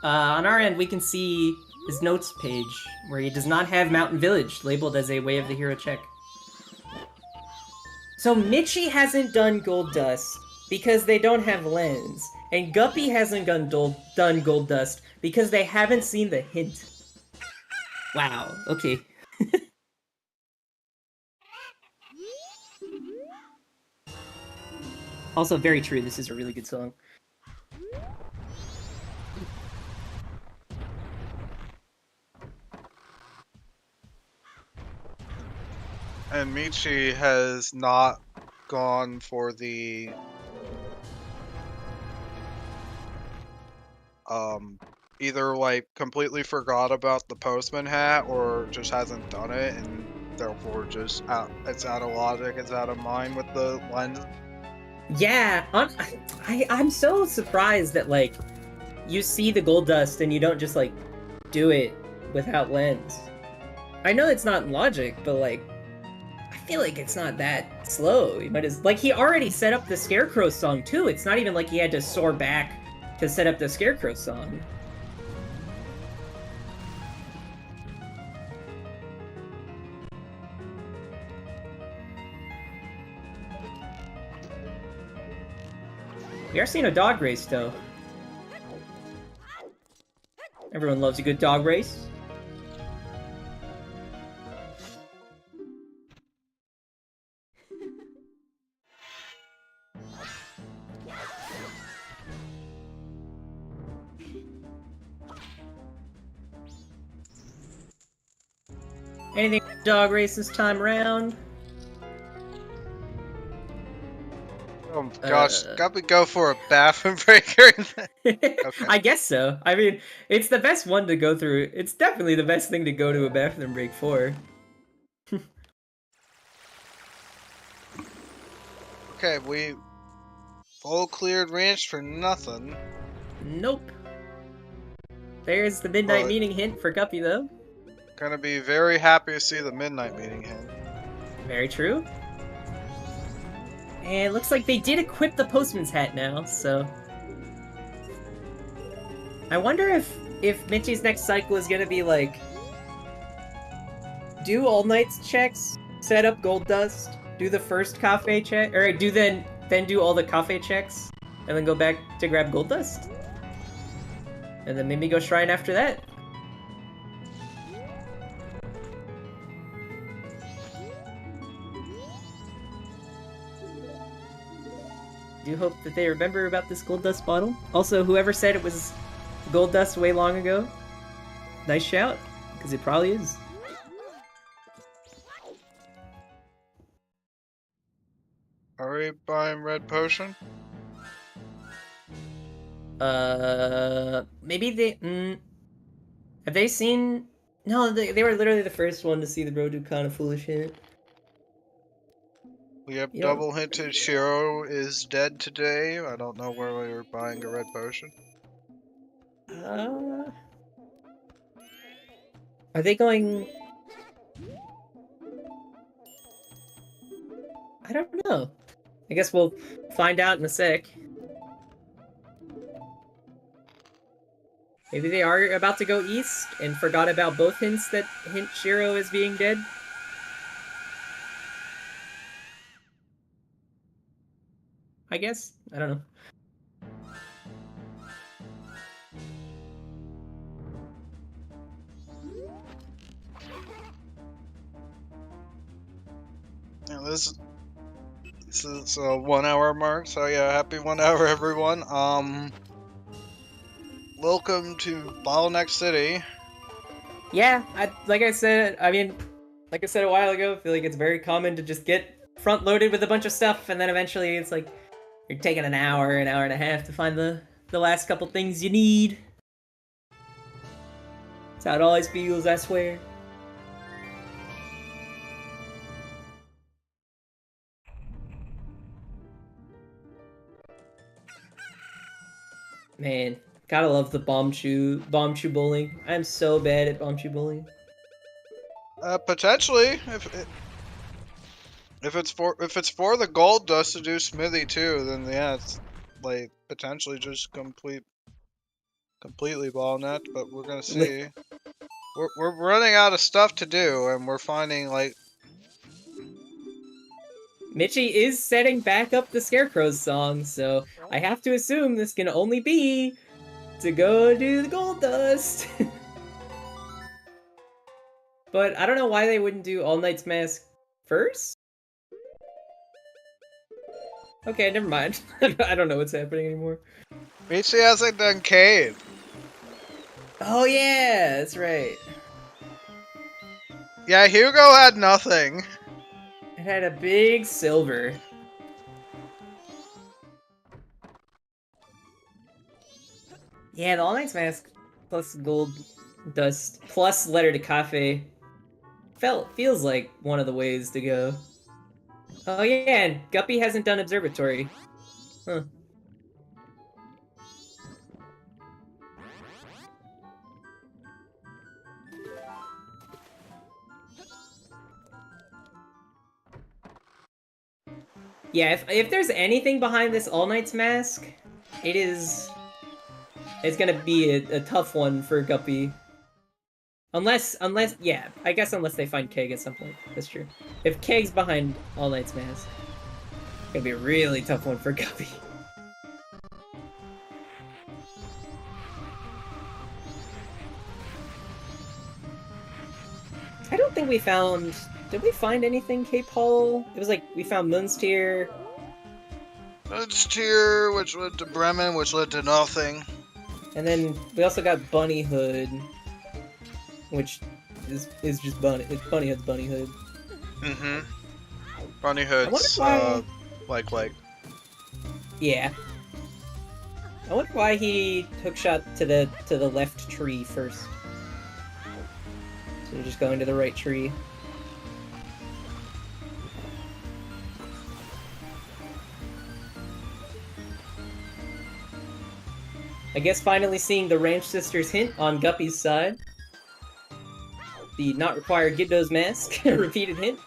On our end, we can see his notes page, where he does not have Mountain Village labeled as a Way of the Hero check. So Michi hasn't done Gold Dust because they don't have Lens, and Guppy hasn't done Gold Dust because they haven't seen the hint. Wow, okay. Also, very true, this is a really good song. And Michi has not gone for the either like completely forgot about the postman hat or just hasn't done it and therefore just it's out of logic, it's out of mind with the lens. Yeah, I'm so surprised that, like, you see the gold dust and you don't just, like, do it without Lens. I know it's not in logic, but, like, I feel like it's not that slow. You might as, like, he already set up the Scarecrow song, too. It's not even like he had to soar back to set up the Scarecrow song. We are seeing a dog race, though. Everyone loves a good dog race. Anything dog race this time around? Gosh, got me go for a bathroom breaker. Okay. I guess so. I mean, it's the best one to go through. It's definitely the best thing to go to a bathroom break for. Okay, we full cleared ranch for nothing. Nope. There's the midnight But- meeting hint for Guppy, though. Gonna be very happy to see the midnight meeting hint. Very true. And it looks like they did equip the postman's hat now, so... I wonder if Michi's next cycle is gonna be like... Do all nights checks, set up gold dust, do the first cafe check, or do then do all the cafe checks, and then go back to grab gold dust? And then maybe go shrine after that. Do hope that they remember about this gold dust bottle. Also, whoever said it was gold dust way long ago, nice shout, because it probably is. Are we buying red potion? Maybe they. Have they seen? No, they were literally the first one to see the road to kind of foolish hint. We have Yep. double hinted Shiro is dead today. I don't know where we were buying a red potion. Are they going? I don't know. I guess we'll find out in a sec. Maybe they are about to go east and forgot about both hints that hint Shiro as being dead. I guess. I don't know. Yeah, this is a 1 hour mark, so yeah, happy 1 hour everyone. Welcome to Bottleneck City. Yeah, like I said a while ago, I feel like it's very common to just get front loaded with a bunch of stuff, and then eventually it's like you're taking an hour and a half to find the last couple things you need. That's how it always feels, I swear. Man, gotta love the bomb chew bowling. I'm so bad at bomb chew bowling. Potentially, if it's for the gold dust to do Smithy too, then yeah, it's like potentially just completely bottlenecked. But we're gonna see. We're running out of stuff to do, and we're finding like Michi is setting back up the Scarecrow's song, so I have to assume this can only be to go do the gold dust. But I don't know why they wouldn't do All Knight's Mask first? Okay, never mind. I don't know what's happening anymore. Michi hasn't done cave. Oh yeah, that's right. Yeah, Hugo had nothing. It had a big silver. Yeah, the All Knight's Mask plus gold dust plus letter to cafe feels like one of the ways to go. Oh yeah, and Guppy hasn't done observatory. Huh. Yeah, if there's anything behind this All Knight's Mask, it's gonna be a tough one for Guppy. Unless, yeah, I guess unless they find Keg at some point. That's true. If Keg's behind All Knight's Mask, it's gonna be a really tough one for Guppy. I don't think we found... Did we find anything Cape Hall? It was like, we found Moon's Tier. Moon's Tier, which led to Bremen, which led to nothing. And then we also got Bunny Hood, which is just Bunny. It's Bunny Hood's Bunny Hood. Mm-hmm. Bunny Hood's why- like Yeah. I wonder why he hook shot to the left tree first. So you're just going to the right tree. I guess finally seeing the Ranch Sisters hint on Guppy's side. The not required Giddo's mask repeated hint.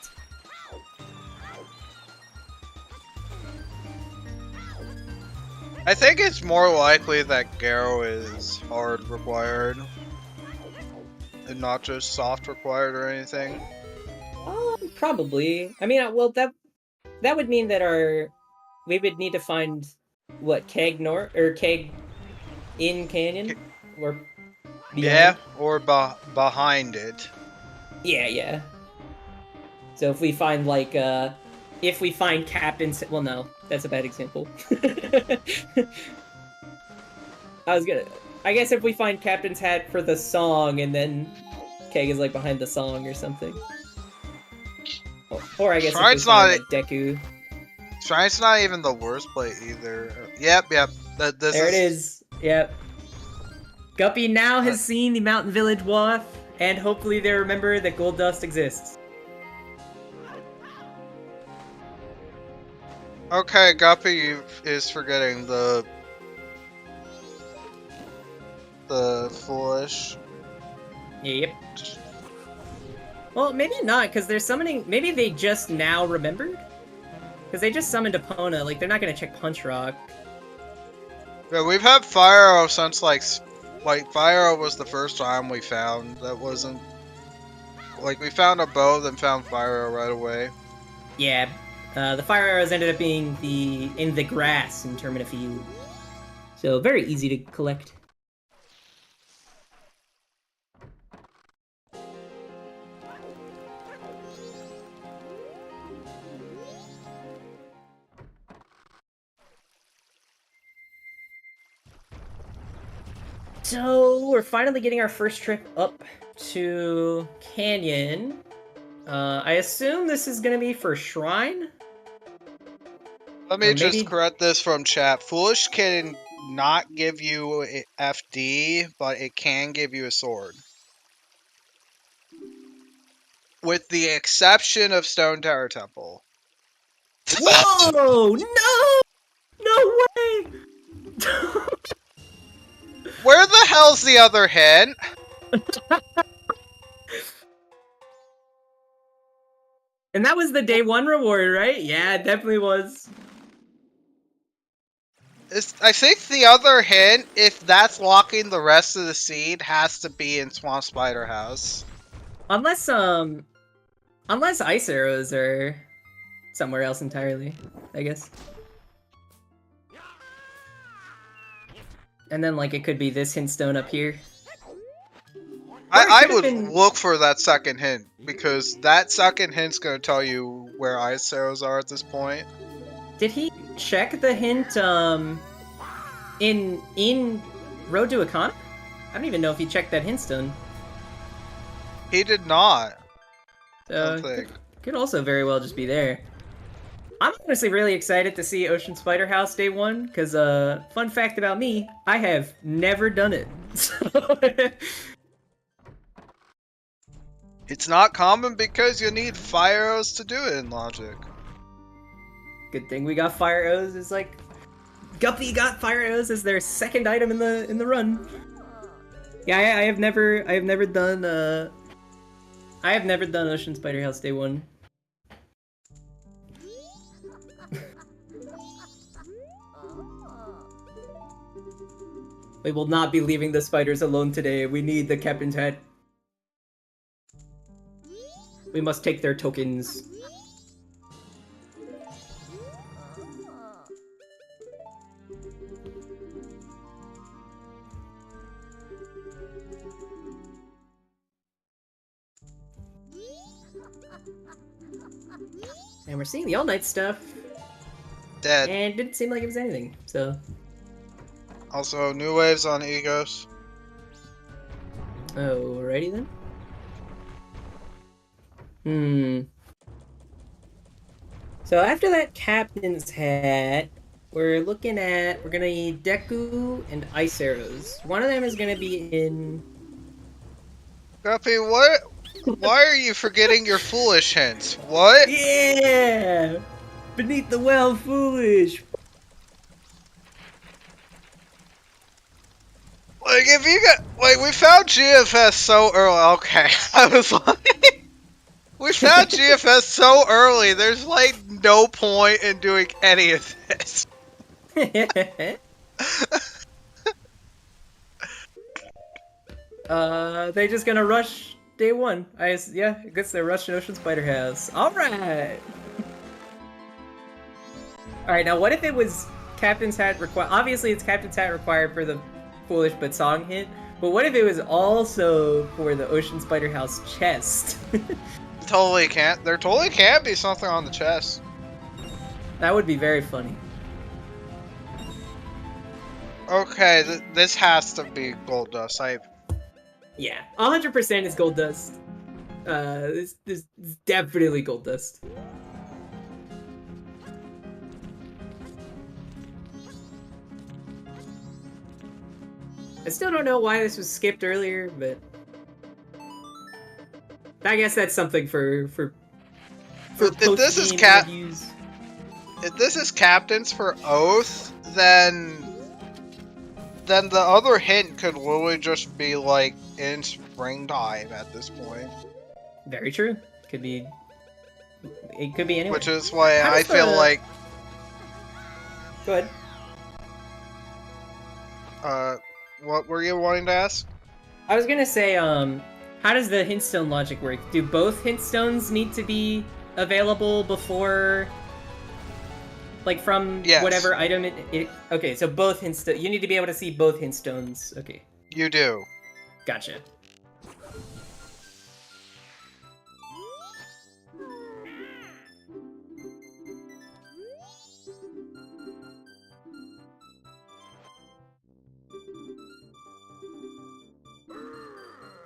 I think it's more likely that Garo is hard required. And not just soft required or anything. Probably. I mean, well, that would mean that we would need to find what Keg North or Keg in Canyon or beyond. Yeah, or behind it. Yeah. So if we find like if we find Captain's, well, no, that's a bad example. I guess if we find Captain's Hat for the song and then Keg is like behind the song or something. Or I guess Shrine's if we find like Deku. Shrine's not even the worst play either. Yep. There it is. Yep. Guppy now has seen the Mountain Village Waff, and hopefully they remember that Gold Dust exists. Okay, Guppy is forgetting the foolish. Yep. Well, maybe not, because they're summoning... Maybe they just now remembered? Because they just summoned Epona, like, they're not gonna check Punch Rock. Yeah, we've had Fire Arrow since, like, Fire Arrow was the first time we found. That wasn't... Like, we found a bow, then found Fire Arrow right away. Yeah. The Fire Arrows ended up being in the grass in Termina Field. So, very easy to collect. So, we're finally getting our first trip up to Canyon. I assume this is gonna be for Shrine? Let me just correct this from chat. Foolish can not give you a FD, but it can give you a sword. With the exception of Stone Tower Temple. Whoa! No! No way! Where the hell's the other hint? And that was the day one reward, right? Yeah, it definitely was. I think the other hint, if that's locking the rest of the seed, has to be in Swamp Spider House. Unless ice arrows are somewhere else entirely, I guess. And then, like, it could be this hint stone up here. I would look for that second hint, because that second hint's gonna tell you where ice arrows are at this point. Did he check the hint, in Road to Akana? I don't even know if he checked that hint stone. He did not. So, could also very well just be there. I'm honestly really excited to see Ocean Spider House Day 1, because, fun fact about me, I have never done it. So... It's not common because you need fire arrows to do it in Logic. Good thing we got fire arrows. It's like Guppy got fire arrows as their second item in the run. Yeah, I have never done Ocean Spider House Day 1. We will not be leaving the spiders alone today. We need the Captain's Hat. We must take their tokens. And we're seeing the All Night stuff. Dead. And it didn't seem like it was anything, so... Also, new waves on Egos. Alrighty then. So after that Captain's Hat, we're gonna need Deku and Ice Arrows. One of them is gonna be in... Guppy, what? Why are you forgetting your foolish hints? What? Yeah! Beneath the well, foolish! Like, if you got... Like, we found GFS so early. Okay, I was like... We found GFS so early, there's, like, no point in doing any of this. They're just gonna rush day one. Yeah, I guess they're rushing Ocean Spider House. Alright! Alright, now what if it was Captain's Hat required? Obviously it's Captain's Hat required for the Foolish but Song hint, but what if it was also for the Ocean Spider House chest? Totally can't. There totally can't be something on the chest. That would be very funny. Okay, this has to be Gold Dust. Yeah, 100% is Gold Dust. This is definitely Gold Dust. I still don't know why this was skipped earlier, but I guess that's something for if this is interviews. If this is Captain's for Oath, then the other hint could literally just be like in springtime at this point. Very true. Could be. It could be anywhere. Which is why I feel like. Go ahead. What were you wanting to ask? I was gonna say, how does the hint stone logic work? Do both hint stones need to be available before, like, from whatever item it? Okay, so both hint stones. You need to be able to see both hint stones. Okay. You do. Gotcha.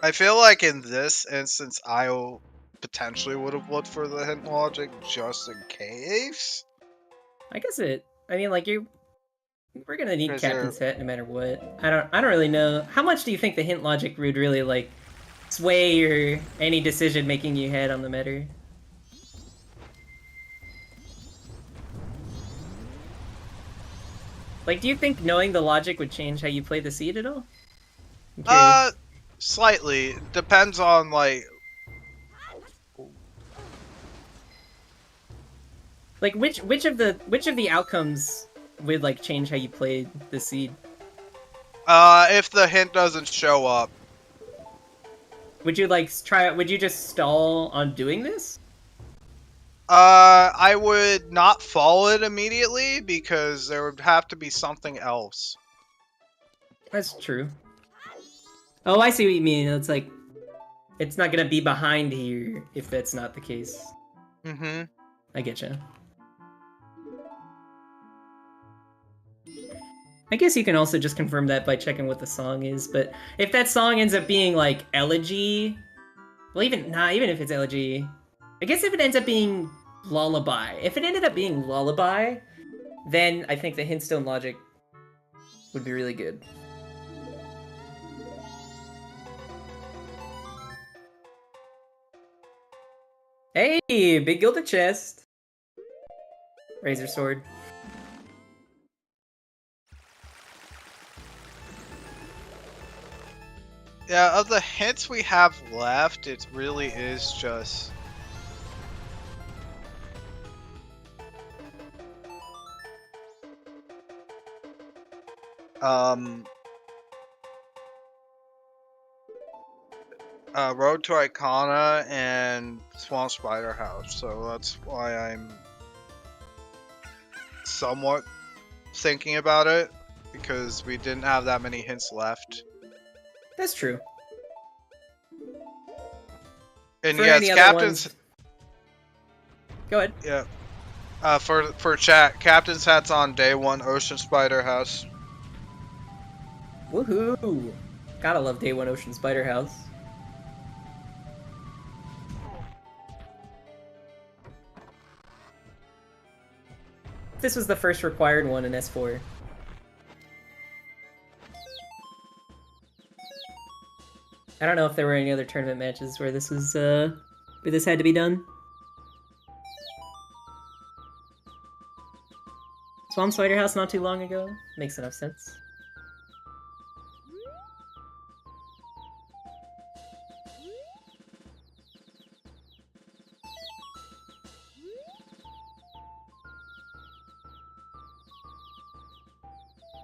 I feel like in this instance, I potentially would have looked for the hint logic just in case. I guess I mean, like, we're gonna need Captain's Hat no matter what. I don't really know. How much do you think the hint logic would really, like, sway your any decision making you had on the matter? Like, do you think knowing the logic would change how you play the seed at all? Slightly. Depends on, like... Like, which of the outcomes would, like, change how you play the seed? If the hint doesn't show up. Would you, like, would you just stall on doing this? I would not follow it immediately because there would have to be something else. That's true. Oh, I see what you mean. It's like, it's not gonna be behind here if that's not the case. Mm-hmm. I getcha. I guess you can also just confirm that by checking what the song is, but if that song ends up being, like, Elegy... Well, even if it's Elegy... I guess if it ends up being Lullaby. If it ended up being Lullaby, then I think the hintstone logic would be really good. Hey, big gilded chest. Razor sword. Yeah, of the hints we have left, it really is just... Road to Icona and Swamp Spider House, so that's why I'm somewhat thinking about it, because we didn't have that many hints left. That's true. And yes, Captain's... Go ahead. Yeah. For chat, Captain's Hat's on day one, Ocean Spider House. Woohoo! Gotta love day one Ocean Spider House. this was the first required one in S4. I don't know if there were any other tournament matches where this was, where this had to be done. Swamp Spider House not too long ago. Makes enough sense.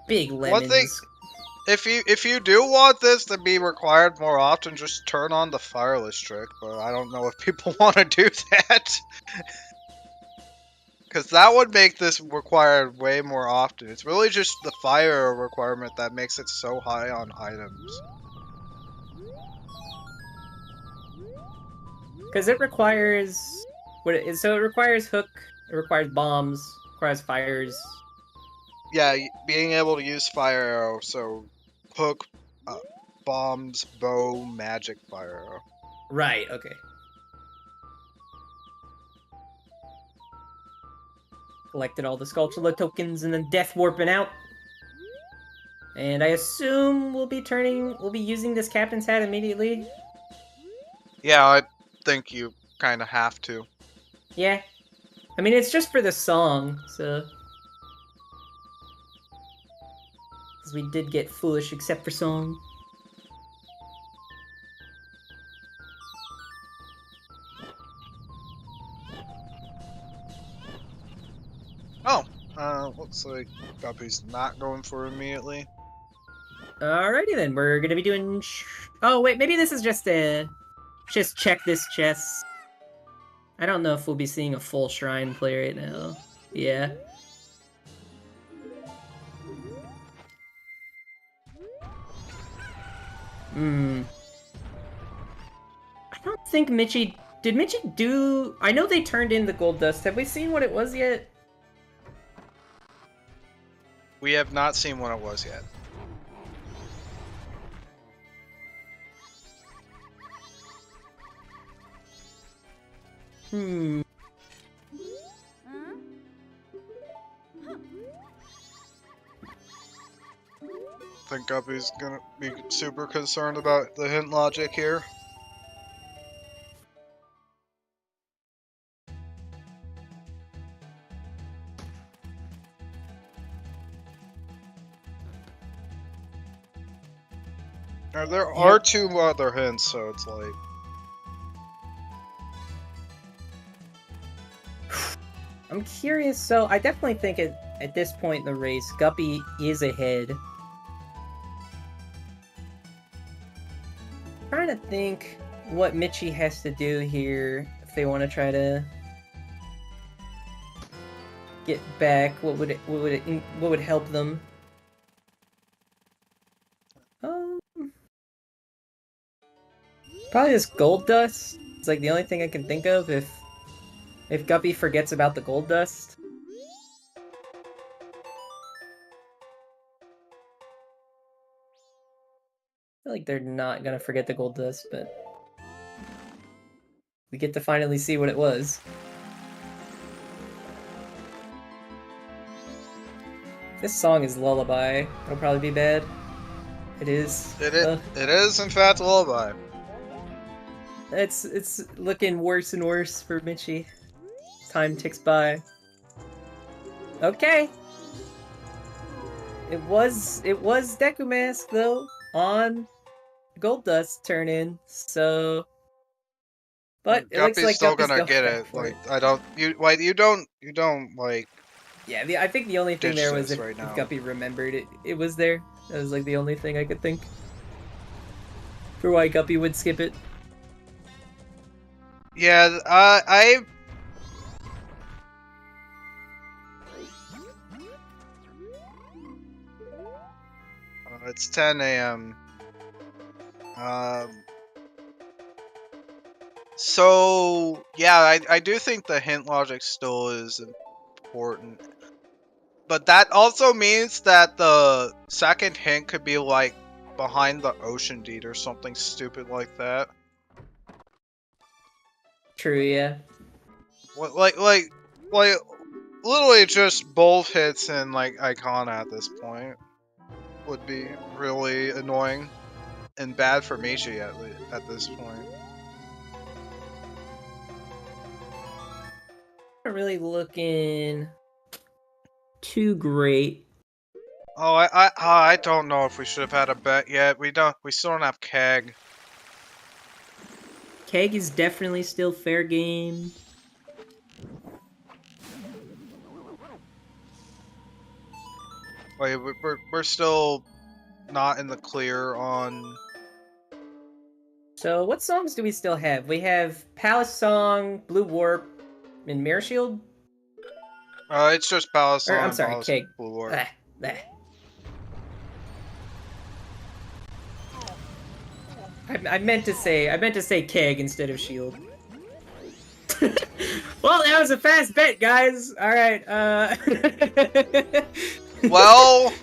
Big lemons. One thing, if you do want this to be required more often, just turn on the fireless trick. But I don't know if people want to do that. Because that would make this required way more often. It's really just the fire requirement that makes it so high on items. Because it requires... So it requires hook, it requires bombs, it requires fires. Yeah, being able to use fire arrow, so hook, bombs, bow, magic, fire arrow. Right, okay. Collected all the Skulltula tokens and then death warping out. And I assume we'll be using this captain's hat immediately. Yeah, I think you kind of have to. Yeah. I mean, it's just for the song, so... Because we did get foolish except for song. Oh, looks like Guppy's not going for immediately. Alrighty then, we're gonna be doing... Oh, wait, maybe this is just a... Just check this chest. I don't know if we'll be seeing a full shrine play right now. Yeah. I don't think Michi... Did Michi do... I know they turned in the gold dust. Have we seen what it was yet? We have not seen what it was yet. I think Guppy's gonna be super concerned about the hint logic here. There are two other hints, so it's like... I'm curious, so I definitely think at this point in the race, Guppy is ahead. I'm trying to think what Michi has to do here if they want to try to get back. What would help them? Probably this gold dust. It's like the only thing I can think of if Guppy forgets about the gold dust. I feel like they're not gonna forget the gold dust, but we get to finally see what it was. This song is Lullaby. It'll probably be bad. It is. It is in fact a lullaby. It's looking worse and worse for Michi. Time ticks by. Okay. It was Deku Mask though on Gold Dust turn in, so but it looks like still Guppy's gonna get it. Like I don't you don't like. Yeah, I think the only thing there was if now. Guppy remembered it was there. That was like the only thing I could think for why Guppy would skip it. Yeah, it's 10 a.m. So yeah, I do think the hint logic still is important, but that also means that the second hint could be like behind the ocean deed or something stupid like that. True, yeah. Like literally just both hits and like Icona at this point would be really annoying and bad for Michi at this point. Not really looking too great. Oh, I don't know if we should have had a bet yet. We still don't have Keg. Keg is definitely still fair game. Wait, we're still not in the clear on. So what songs do we still have? We have Palace Song, Blue Warp, and Mirror Shield. It's just Palace Or on I'm sorry, Palace Keg. Blue War. I meant to say Keg instead of Shield. Well, that was a fast bet, guys. All right. Well,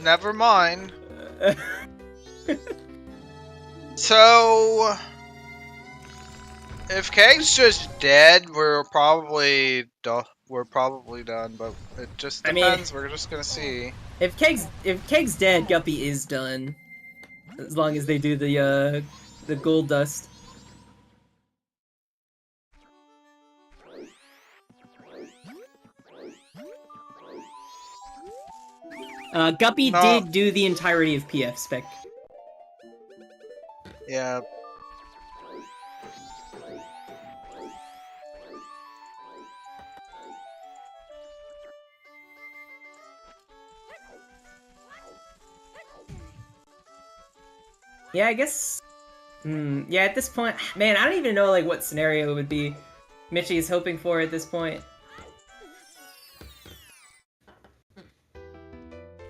never mind. So, if Keg's just dead, we're probably done. But it just depends. We're just gonna see. If Keg's dead, Guppy is done. As long as they do the gold dust. Guppy did do the entirety of PF spec. Yeah. Yeah, I guess. Yeah, at this point, man, I don't even know like what scenario it would be Michi is hoping for at this point.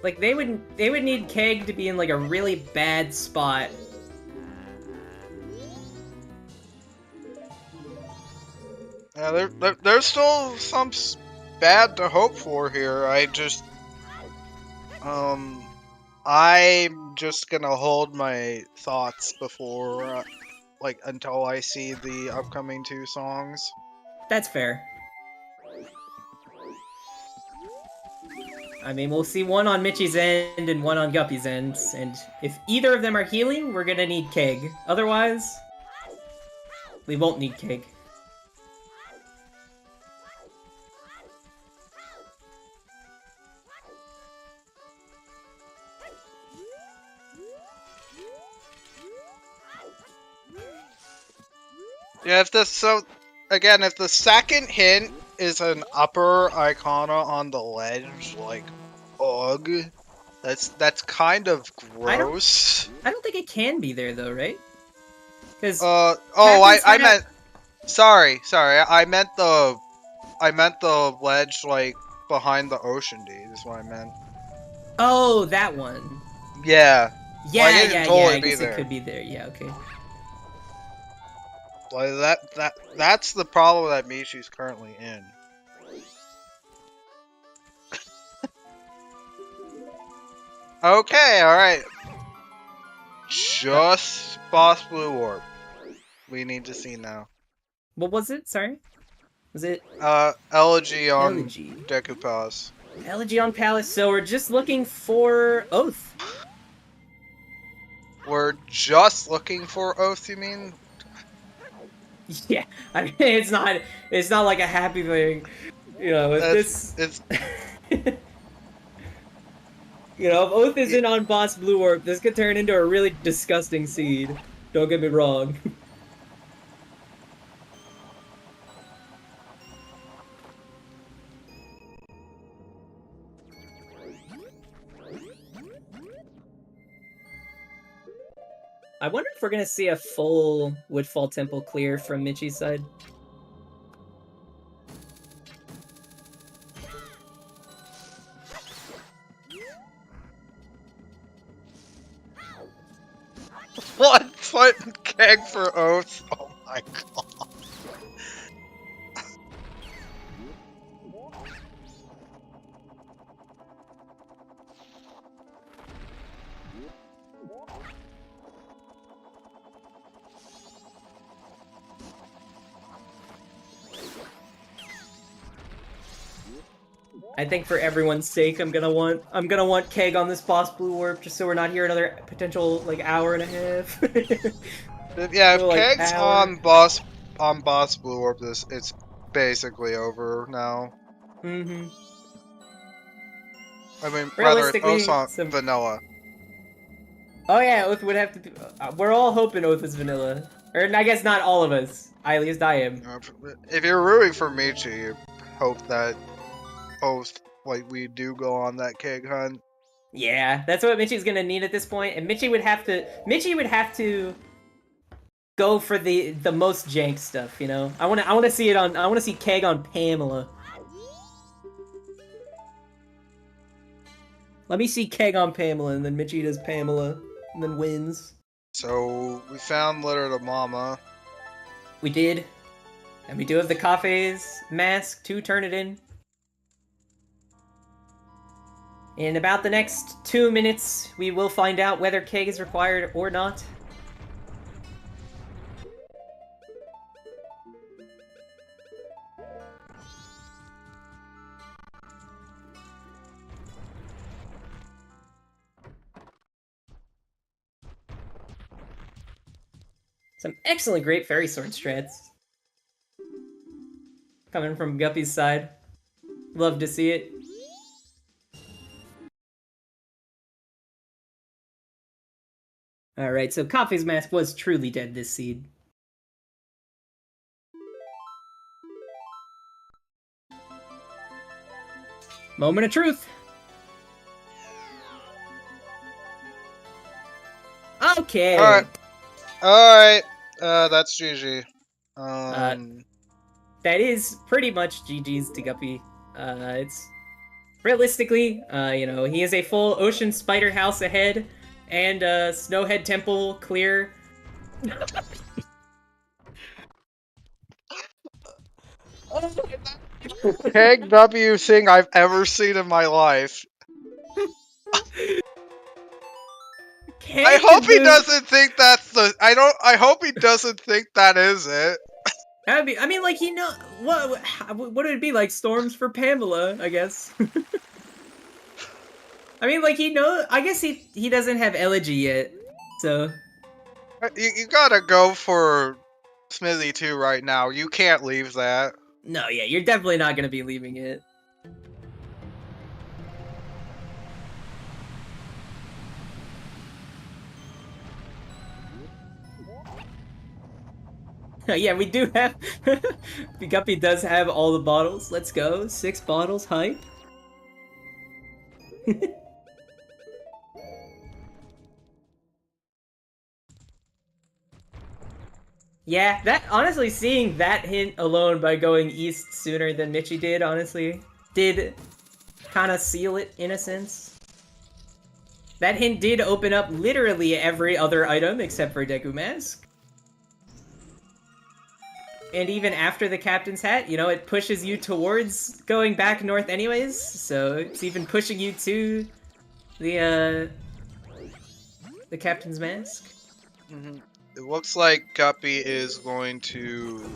Like they would need Keg to be in like a really bad spot. Yeah, there's still some bad to hope for here. I'm just gonna hold my thoughts before, like, until I see the upcoming 2 songs. That's fair. I mean, we'll see one on Michi's end and one on Guppy's end, and if either of them are healing, we're gonna need Keg. Otherwise, we won't need Keg. Yeah, if the second hint is an upper Icona on the ledge, like, ugh, that's kind of gross. I don't think it can be there though, right? Because I meant, sorry, I meant the ledge, like, behind the ocean, dude, is what I meant. Oh, that one. Yeah. Yeah, like, I guess it could be there. Yeah, okay. Like that's the problem that Michi's currently in. Okay, alright. Just Boss Blue Warp. We need to see now. What was it? Sorry? Was it? Elegy on Elegy. Deku Palace. Elegy on Palace, so we're just looking for Oath. We're just looking for Oath, you mean? Yeah, I mean, it's not like a happy thing. You know, if it's you know, if Oath isn't on Boss Blue Warp, this could turn into a really disgusting seed. Don't get me wrong. I wonder if we're gonna see a full Woodfall Temple clear from Michi's side. What keg for Oath? Oh my god. I think for everyone's sake, I'm gonna want Keg on this boss blue warp just so we're not here another potential like hour and a half. Yeah, if Or, like, Keg's hour. on boss blue orb, it's basically over now. Mm-hmm. I mean, rather, it's also Realistically, on vanilla. Oh yeah, Oath would have to be... we're all hoping Oath is vanilla. Or I guess not all of us. At least I am. If you're rooting for Michi, you hope that we do go on that Keg hunt. Yeah, that's what Michi's gonna need at this point, and Michi would have to go for the most jank stuff, you know? I wanna see Keg on Pamela. Let me see Keg on Pamela, and then Michi does Pamela, and then wins. So, we found Letter to Mama. We did. And we do have the Cafe's mask to turn it in. In about the next 2 minutes, we will find out whether Keg is required or not. Some excellent Great Fairy Sword strats. Coming from Guppy's side. Love to see it. Alright, so Coffee's mask was truly dead this seed. Moment of truth! Okay! Alright, that's GG. That is pretty much GG's to Guppy. It's... Realistically, you know, he is a full Ocean Spider House ahead, and Snowhead Temple clear. Keg W thing I've ever seen in my life. I hope he doesn't think that's the. I hope he doesn't think that is it. I mean, like, you know, what would it be like? Storms for Pamela, I guess. I mean, like, I guess he doesn't have Elegy yet, so. You gotta go for Smithy 2 right now. You can't leave that. No, yeah, you're definitely not gonna be leaving it. Yeah, we do have... Guppy does have all the bottles. Let's go. 6 bottles, hype. Yeah, honestly, seeing that hint alone by going east sooner than Michi did, honestly, did kind of seal it in a sense. That hint did open up literally every other item except for Deku Mask. And even after the Captain's Hat, you know, it pushes you towards going back north anyways, so it's even pushing you to the Captain's Mask. Mm-hmm. It looks like Guppy is going to,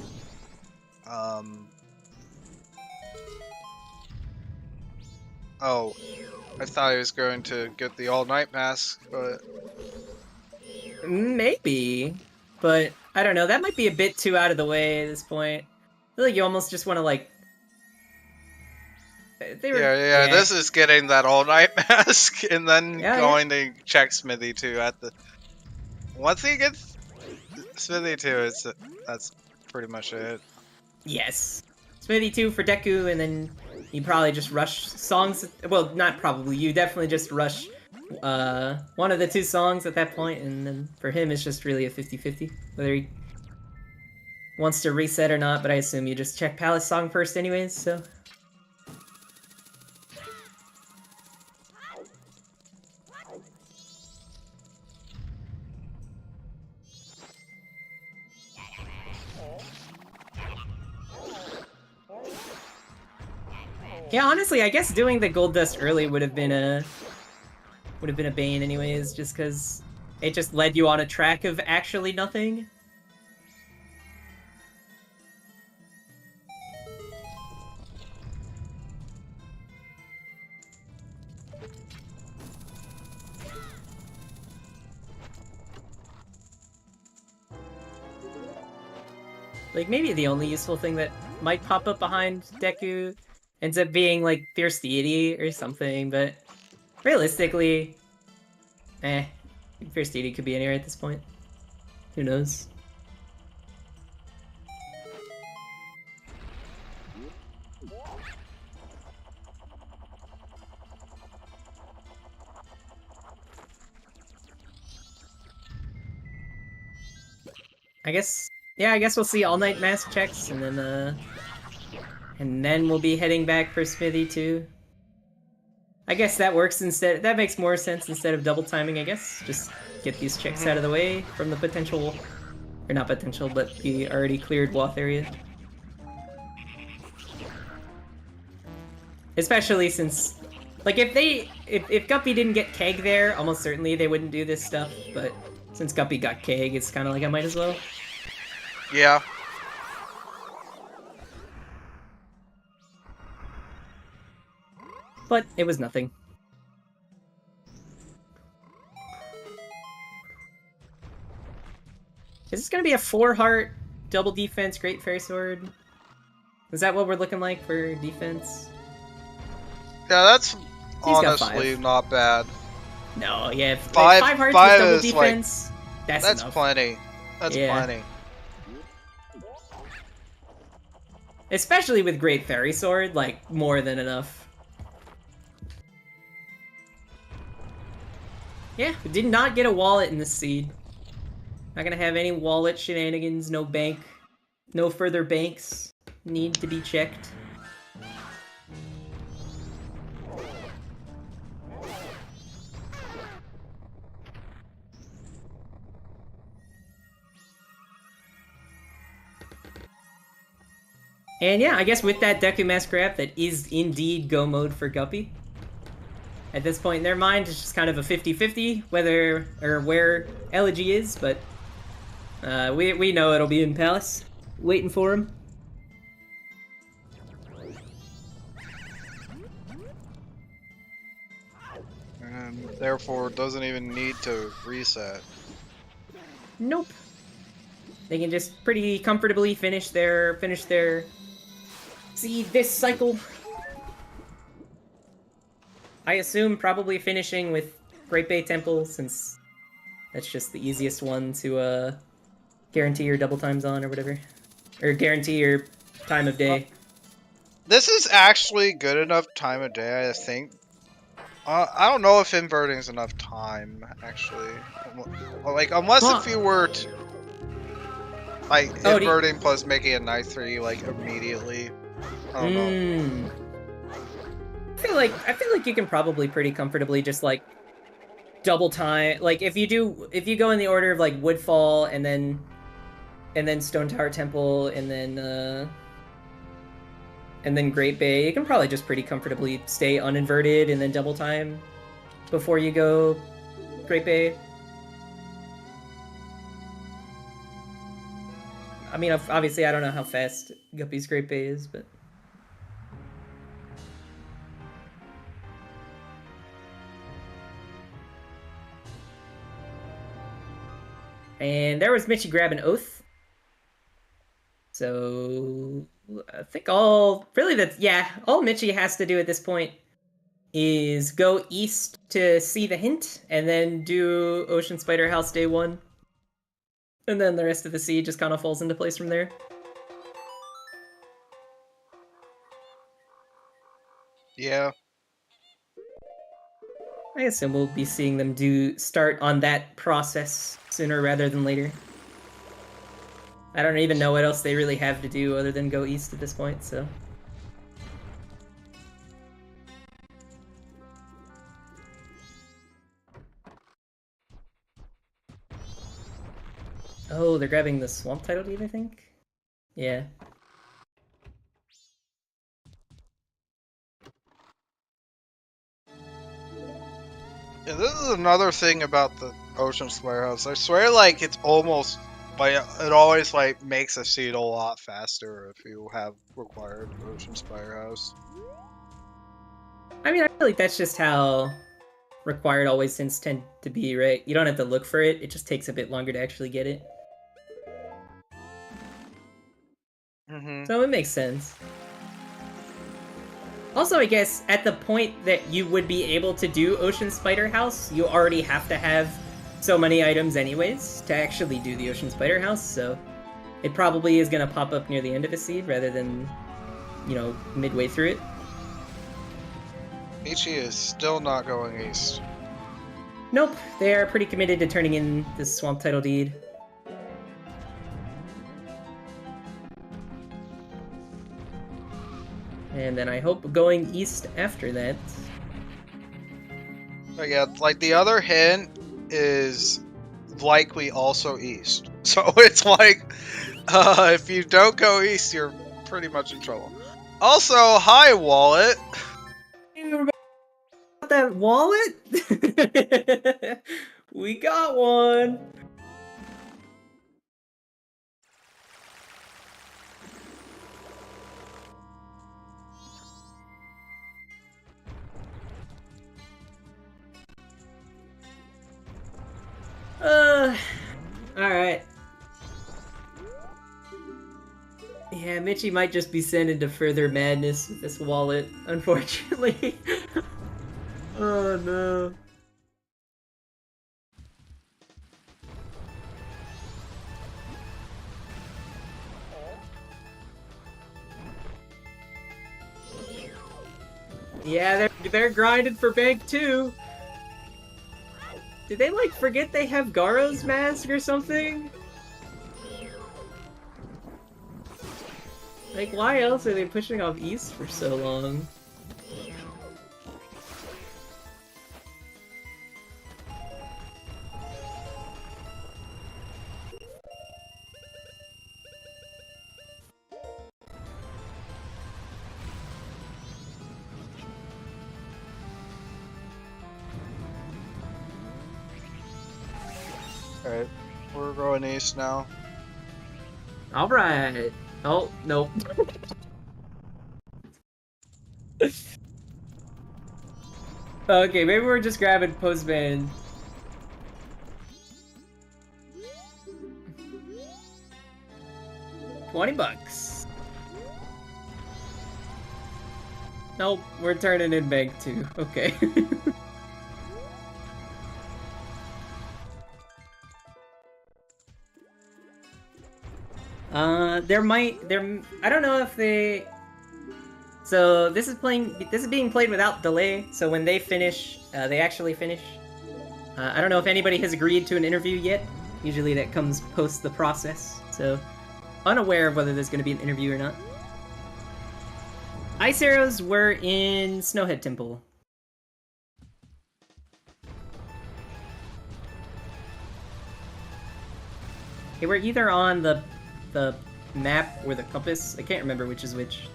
Oh, I thought he was going to get the all-night mask, but... Maybe, but I don't know, that might be a bit too out of the way at this point. I feel like you almost just want to, like... Yeah, this is getting that all-night mask, and then going to check Smithy 2 at the... Once he gets Smithy 2, that's pretty much it. Yes. Smithy 2 for Deku, and then you probably just rush songs... Well, not probably, you definitely just rush one of the 2 songs at that point, and then for him it's just really a 50-50, whether he wants to reset or not, but I assume you just check Palace song first anyways, so... Yeah, honestly, I guess doing the gold dust early would have been a bane anyways, just because it just led you on a track of actually nothing. Like, maybe the only useful thing that might pop up behind Deku ends up being, like, Fierce Deity or something, but realistically, Fierce Deity could be anywhere at this point. Who knows? I guess we'll see All Night Mask checks, and then we'll be heading back for Smithy too. I guess that works instead. That makes more sense instead of double timing, I guess. Just get these checks out of the way from the potential, or not potential, but the already cleared Wath area. Especially since, like, if Guppy didn't get Keg there, almost certainly they wouldn't do this stuff, but since Guppy got Keg, it's kind of like I might as well. Yeah. But it was nothing. Is this gonna be a 4-heart, double defense, Great Fairy Sword? Is that what we're looking like for defense? Yeah, that's got honestly 5. not bad. No, yeah, 5 5 hearts five with double is, defense, That's enough. plenty. That's plenty. Especially with Great Fairy Sword, like, more than enough. Yeah, we did not get a wallet in this seed. Not gonna have any wallet shenanigans, no bank, no further banks need to be checked. And yeah, I guess with that Deku Mask grab, that is indeed go mode for Guppy. At this point in their mind, it's just kind of a 50-50 whether or where Elegy is, but we know it'll be in Palace, waiting for him. And therefore doesn't even need to reset. Nope. They can just pretty comfortably finish their this cycle. I assume probably finishing with Great Bay Temple, since that's just the easiest one to guarantee your double times on or whatever, or guarantee your time of day. This is actually good enough time of day, I think. I don't know if inverting is enough time, actually. Like, unless if you were to, like, inverting plus making a knight 3 like immediately. I don't know. I feel like you can probably pretty comfortably just like double time. Like if you go in the order of like Woodfall and then Stone Tower Temple and then Great Bay, you can probably just pretty comfortably stay uninverted and then double time before you go Great Bay. I mean, obviously, I don't know how fast Guppy's Great Bay is, but... And there was Michi grabbing Oath. So... I think all Michi has to do at this point is go east to see the hint, and then do Ocean Spider House Day 1. And then the rest of the seed just kind of falls into place from there. Yeah. I assume we'll be seeing them start on that process sooner rather than later. I don't even know what else they really have to do other than go east at this point, so... Oh, they're grabbing the Swamp Tidal Deed, I think? Yeah. Yeah, this is another thing about the Ocean Spire House. I swear, like, it's almost... Like, it always, like, makes a seed a lot faster if you have required Ocean Spire House. I mean, I feel like that's just how required always hints tend to be, right? You don't have to look for it, it just takes a bit longer to actually get it. So it makes sense. Also, I guess, at the point that you would be able to do Ocean Spider House, you already have to have so many items anyways to actually do the Ocean Spider House, so it probably is going to pop up near the end of a seed rather than, you know, midway through it. Michi is still not going east. Nope, they are pretty committed to turning in this Swamp Title Deed. And then I hope going east after that. But yeah, like the other hint is likely also east. So it's like, if you don't go east, you're pretty much in trouble. Also, hi, Wallet. You remember that wallet? We got one! Alright. Yeah, Michi might just be sent into further madness with this wallet, unfortunately. Oh no. Yeah, they're grinding for bank too. Did they like forget they have Garo's mask or something? Like, why else are they pushing off east for so long? Alright, we're going east now. Alright. Oh, nope. Okay, maybe we're just grabbing postman. $20. Nope, we're turning in bank too. Okay. I don't know if they... So this is being played without delay, so when they finish, they actually finish. I don't know if anybody has agreed to an interview yet. Usually that comes post the process, so unaware of whether there's going to be an interview or not. Ice arrows were in Snowhead Temple. They were either on the map or the compass. I can't remember which is which.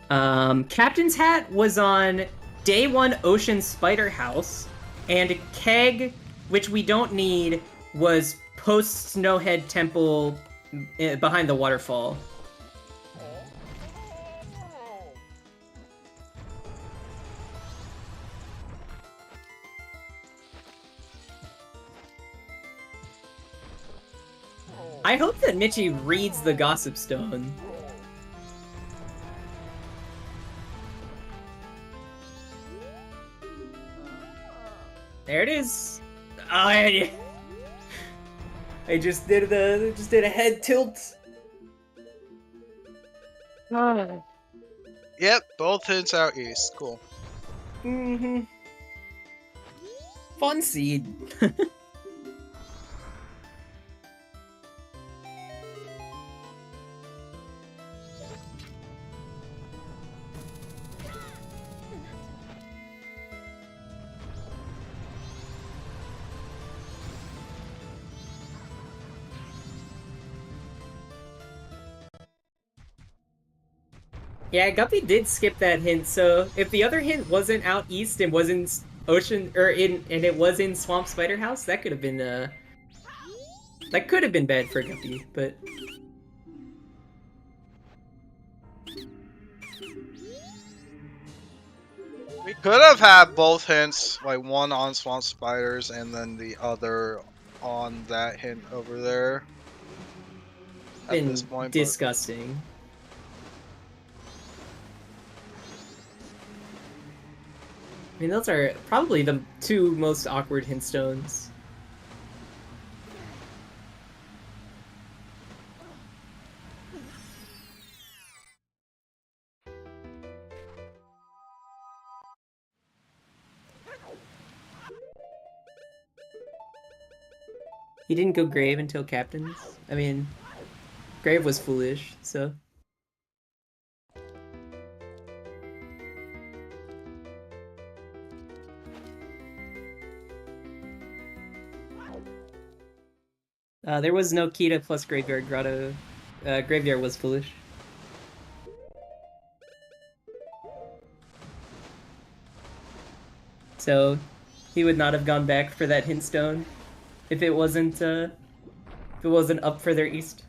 Captain's Hat was on Day 1 Ocean Spider House, and Keg, which we don't need, was post Snowhead Temple behind the waterfall. I hope that Michi reads the Gossip Stone. There it is. I just did a head tilt. Yep, both hints out east. Cool. Mm-hmm. Fun seed. Yeah, Guppy did skip that hint, so if the other hint wasn't out east and was in Ocean, and it was in Swamp Spider House, that could have been, that could have been bad for Guppy, but... We could have had both hints, like one on Swamp Spiders and then the other on that hint over there. Yeah, Guppy did skip that hint, so if the other hint wasn't out east and was in Ocean, or it was in Swamp Spider House, that could have been, that could have been bad for Guppy, but... We could have had both hints, like one on Swamp Spiders and then the other on that hint over there. at this Been point. disgusting. I mean, those are probably the two most awkward hint stones. He didn't go grave until captains. I mean, grave was foolish, so. There was no Kita plus Graveyard Grotto. Graveyard was foolish. So, he would not have gone back for that hint stone if it wasn't up further east.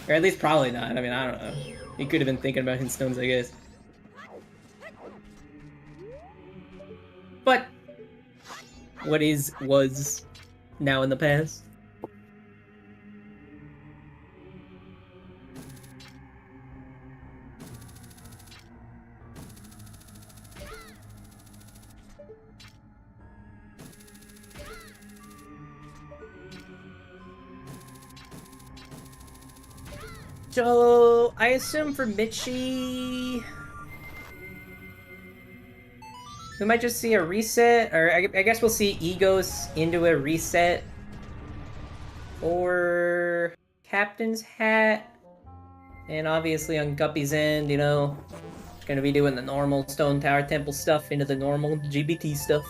Or at least probably not. I mean, I don't know. He could have been thinking about hint stones, I guess. But what is was now in the past. So I assume for Michi, we might just see a reset, or I guess we'll see Egos into a reset. Or Captain's Hat. And obviously on Guppy's end, you know, gonna be doing the normal Stone Tower Temple stuff into the normal GBT stuff.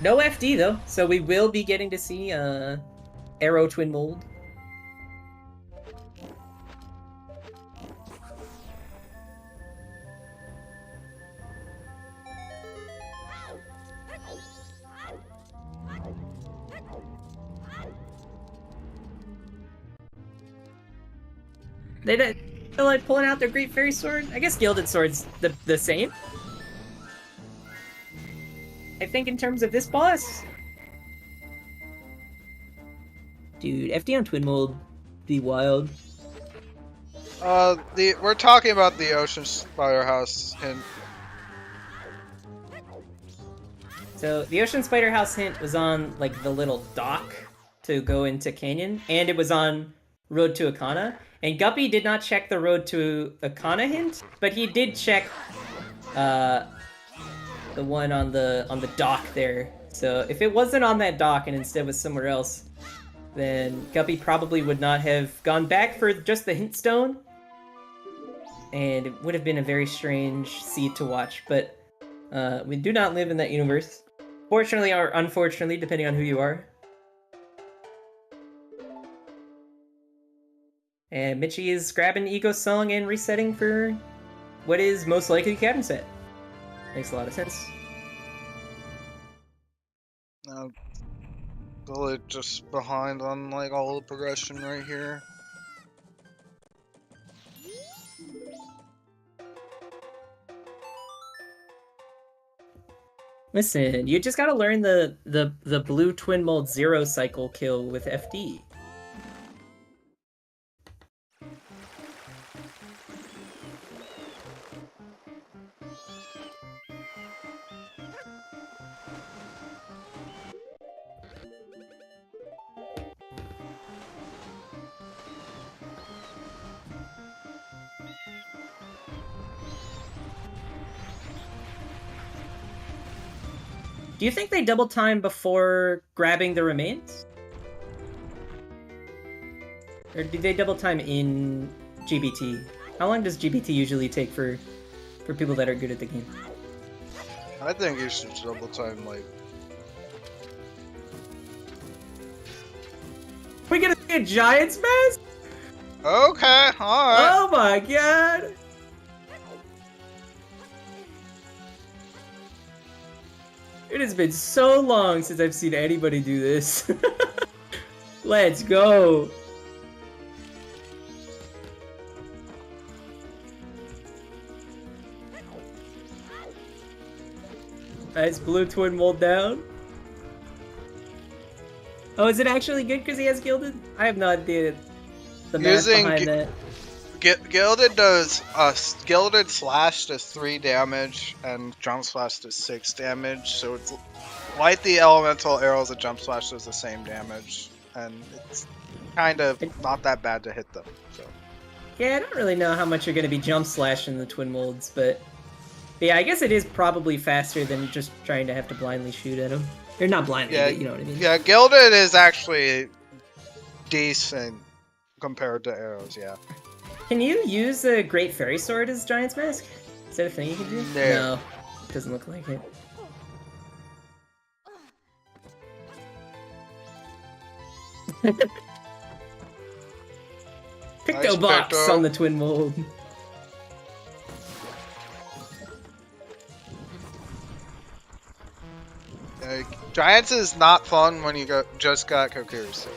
No FD though, so we will be getting to see Arrow Twin Mold. They feel like pulling out their Great Fairy Sword? I guess Gilded Sword's the same. I think in terms of this boss. Dude, FD on Twin Mold be wild. We're talking about the Ocean Spider House hint. So the Ocean Spider House hint was on like the little dock to go into Canyon, and it was on Road to Akana. And Guppy did not check the Road to Akana hint, but he did check the one on the dock there. So if it wasn't on that dock and instead was somewhere else, then Guppy probably would not have gone back for just the hint stone. And it would have been a very strange seed to watch, but we do not live in that universe. Fortunately or unfortunately, depending on who you are. And Michi is grabbing Ego's Song and resetting for what is most likely Captain Set. Makes a lot of sense. Really just behind on like all the progression right here. Listen, you just gotta learn the blue Twin Mold 0 cycle kill with FD. Do you think they double time before grabbing the remains? Or do they double time in GBT? How long does GBT usually take for people that are good at the game? I think you should double time like. We gonna see a Giant's Mask? Okay, alright. Oh my god! It has been so long since I've seen anybody do this. Let's go! Nice blue Twin Mold down. Oh, is it actually good because he has Gilded? I have no idea the math Using behind that. Gilded does Gilded slash does 3 damage and jump slash does 6 damage. So it's like the elemental arrows that jump slash does the same damage, and it's kind of not that bad to hit them. So Yeah, I don't really know how much you're going to be jump slashing the twin molds, but yeah, I guess it is probably faster than just trying to have to blindly shoot at them. Or not blindly, yeah, but you know what I mean. yeah, Gilded is actually decent compared to arrows. Yeah. Can you use a Great Fairy Sword as Giant's Mask? Is that a thing you can do? No. Doesn't look like it. Picto Box Picto. on the twin mold. Giants is not fun when you just got Kokiri Sword.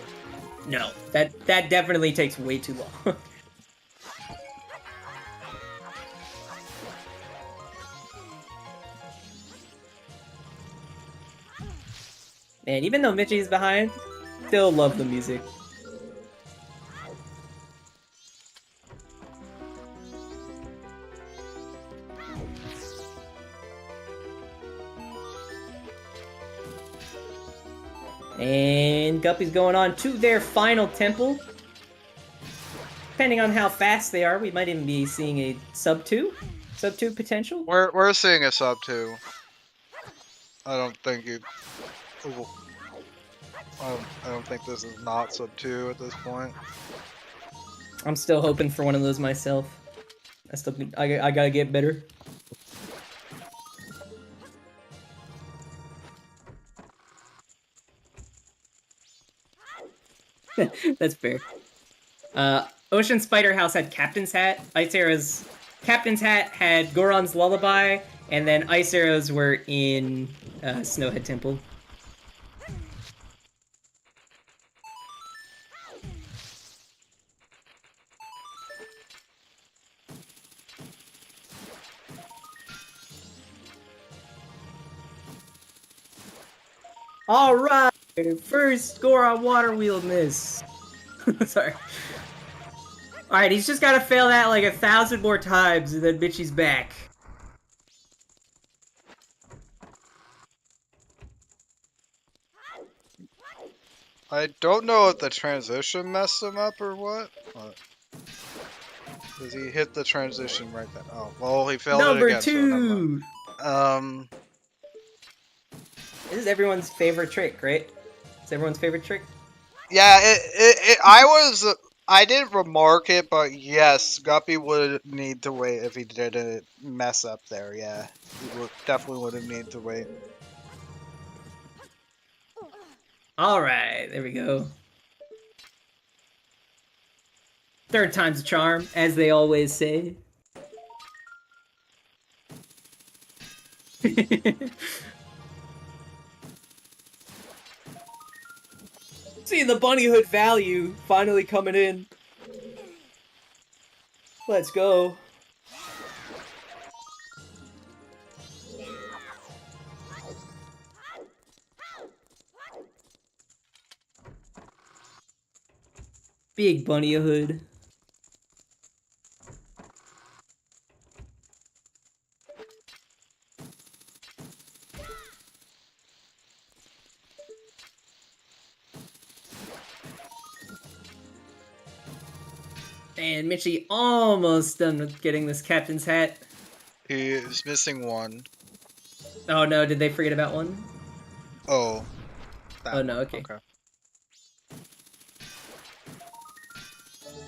No, that definitely takes way too long. Man, even though Michi's behind, still love the music. And Guppy's going on to their final temple. Depending on how fast they are, we might even be seeing a sub 2 potential. We're seeing a sub 2. I don't think you. I don't think this is not sub 2 at this point. I'm still hoping for one of those myself. I gotta get better. That's fair. Ocean Spider House had Captain's Hat. Ice Arrow's Captain's Hat had Goron's Lullaby, and then Ice Arrows were in Snowhead Temple. Alright! First Goron Water Wheel miss. Sorry. Alright, he's just gotta fail that like 1,000 more times and then Michi's back. I don't know if the transition messed him up or what. Does he hit the transition right then? Oh, well, he failed it again. Number 2! So this is everyone's favorite trick, right? It's everyone's favorite trick? yeah, I didn't remark it, but yes, Guppy would need to wait if he didn't mess up there. Yeah, he definitely would have needed to wait. Alright, there we go. Third time's a charm, as they always say. See the bunnyhood value finally coming in. Let's go. Big bunnyhood. And Michi almost done with getting this captain's hat. He is missing one. Oh no, did they forget about one? Oh. Oh no, okay.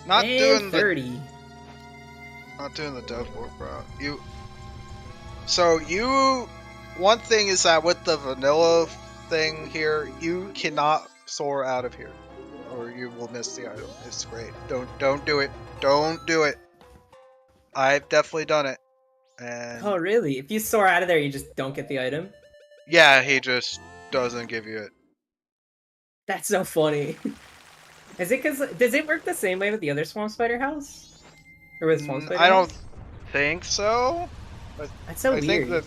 Not and doing 30. Not doing the death warp route. One thing is that with the vanilla thing here, you cannot soar out of here, or you will miss the item. It's great. Don't do it. Don't do it. I've definitely done it. And Oh really? If you soar out of there, you just don't get the item? yeah, he just doesn't give you it. That's so funny. Is it does it work the same way with the other Swamp Spider house? Or with Swamp Spider I don't house? think so. That's so I weird. think that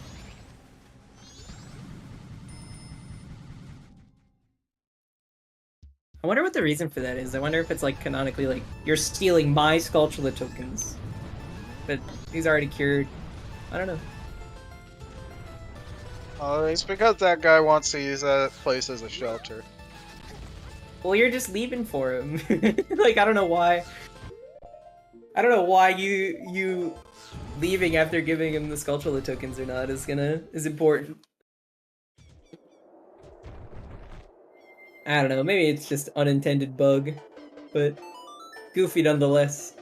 I wonder what the reason for that is. I wonder if it's like canonically like you're stealing my Skulltula tokens, but he's already cured. I don't know. Oh, it's because that guy wants to use that place as a shelter. Well, you're just leaving for him. Like I don't know why. I don't know why you leaving after giving him the Skulltula tokens or not is important. I don't know, maybe it's just unintended bug, but goofy nonetheless.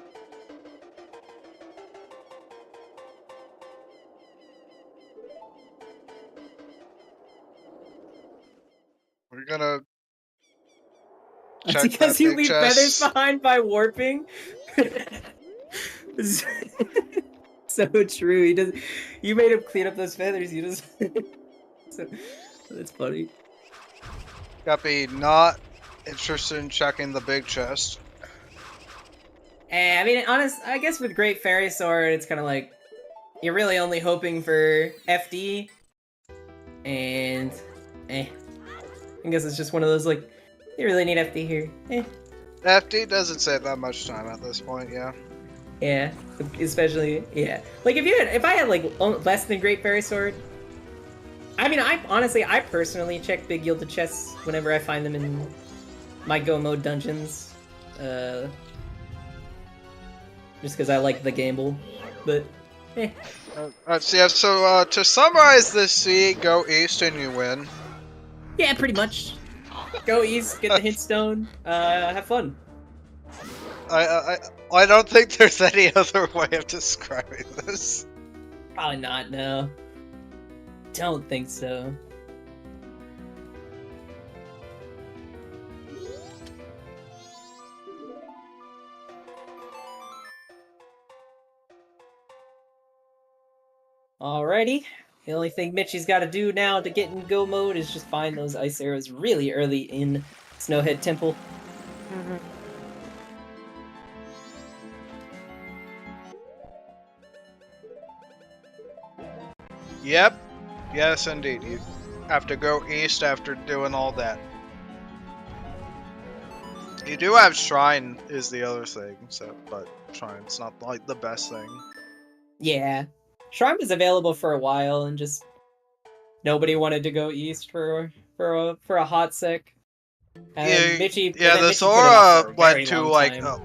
We're gonna That's check because that you big leave chest. feathers behind by warping. So true. He does. You made him clean up those feathers. He just. So, that's funny. Guppy not interested in checking the big chest. I mean, I guess with Great Fairy Sword, it's kind of like you're really only hoping for FD, and I guess it's just one of those like you really need FD here. FD doesn't save that much time at this point, yeah. Yeah, especially Like if I had like less than Great Fairy Sword. I mean, I personally check big yielded chests whenever I find them in my Go mode dungeons. Just because I like the gamble, but So to summarize this scene, go east and you win. yeah, pretty much. Go east, get the hit stone, have fun. I don't think there's any other way of describing this. Probably not, no. Don't think so. Alrighty. The only thing Michi's got to do now to get in go mode is just find those ice arrows really early in Snowhead Temple. Yep. Yes, indeed. You have to go east after doing all that. You do have Shrine is the other thing, so but Shrine's not like the best thing. Yeah. Shrine was available for a while and just nobody wanted to go east for a hot sec. And then Michi, yeah, and then the Michi put it off for Zora a very led to long like time.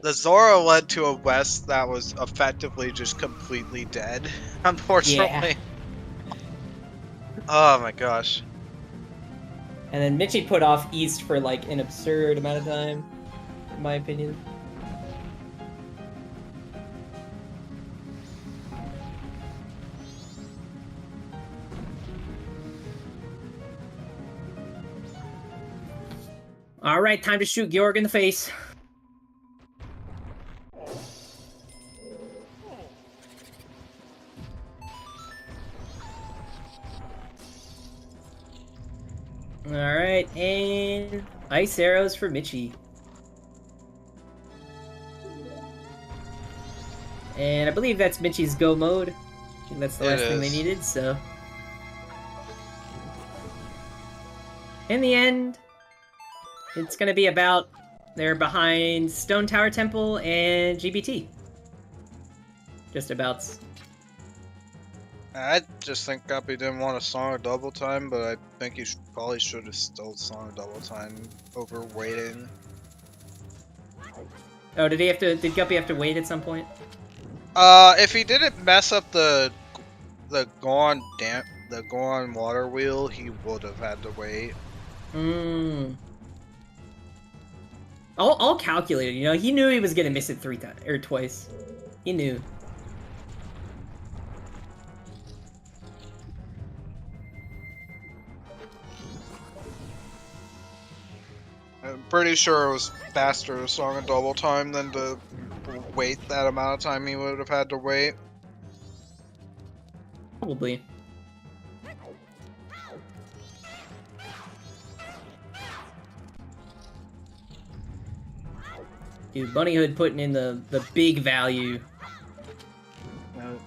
the Zora led to a west that was effectively just completely dead, unfortunately. Oh my gosh. And then Michi put off east for like an absurd amount of time, in my opinion. Alright, time to shoot Georg in the face. Alright, and ice arrows for Michi. And I believe that's Michi's go mode. I think that's the last thing they needed, so. In the end, it's gonna be about they're behind Stone Tower Temple and GBT. Just about. I just think Guppy didn't want a Song of Double Time, but I think he probably should have still Song of Double Time over waiting. Oh, did Guppy have to wait at some point? If he didn't mess up the Goron water wheel, he would have had to wait. All calculated, you know. He knew he was gonna miss it twice. He knew. I'm pretty sure it was faster to Song of Double Time than to wait that amount of time he would have had to wait. Probably. Dude, Bunnyhood putting in the big value.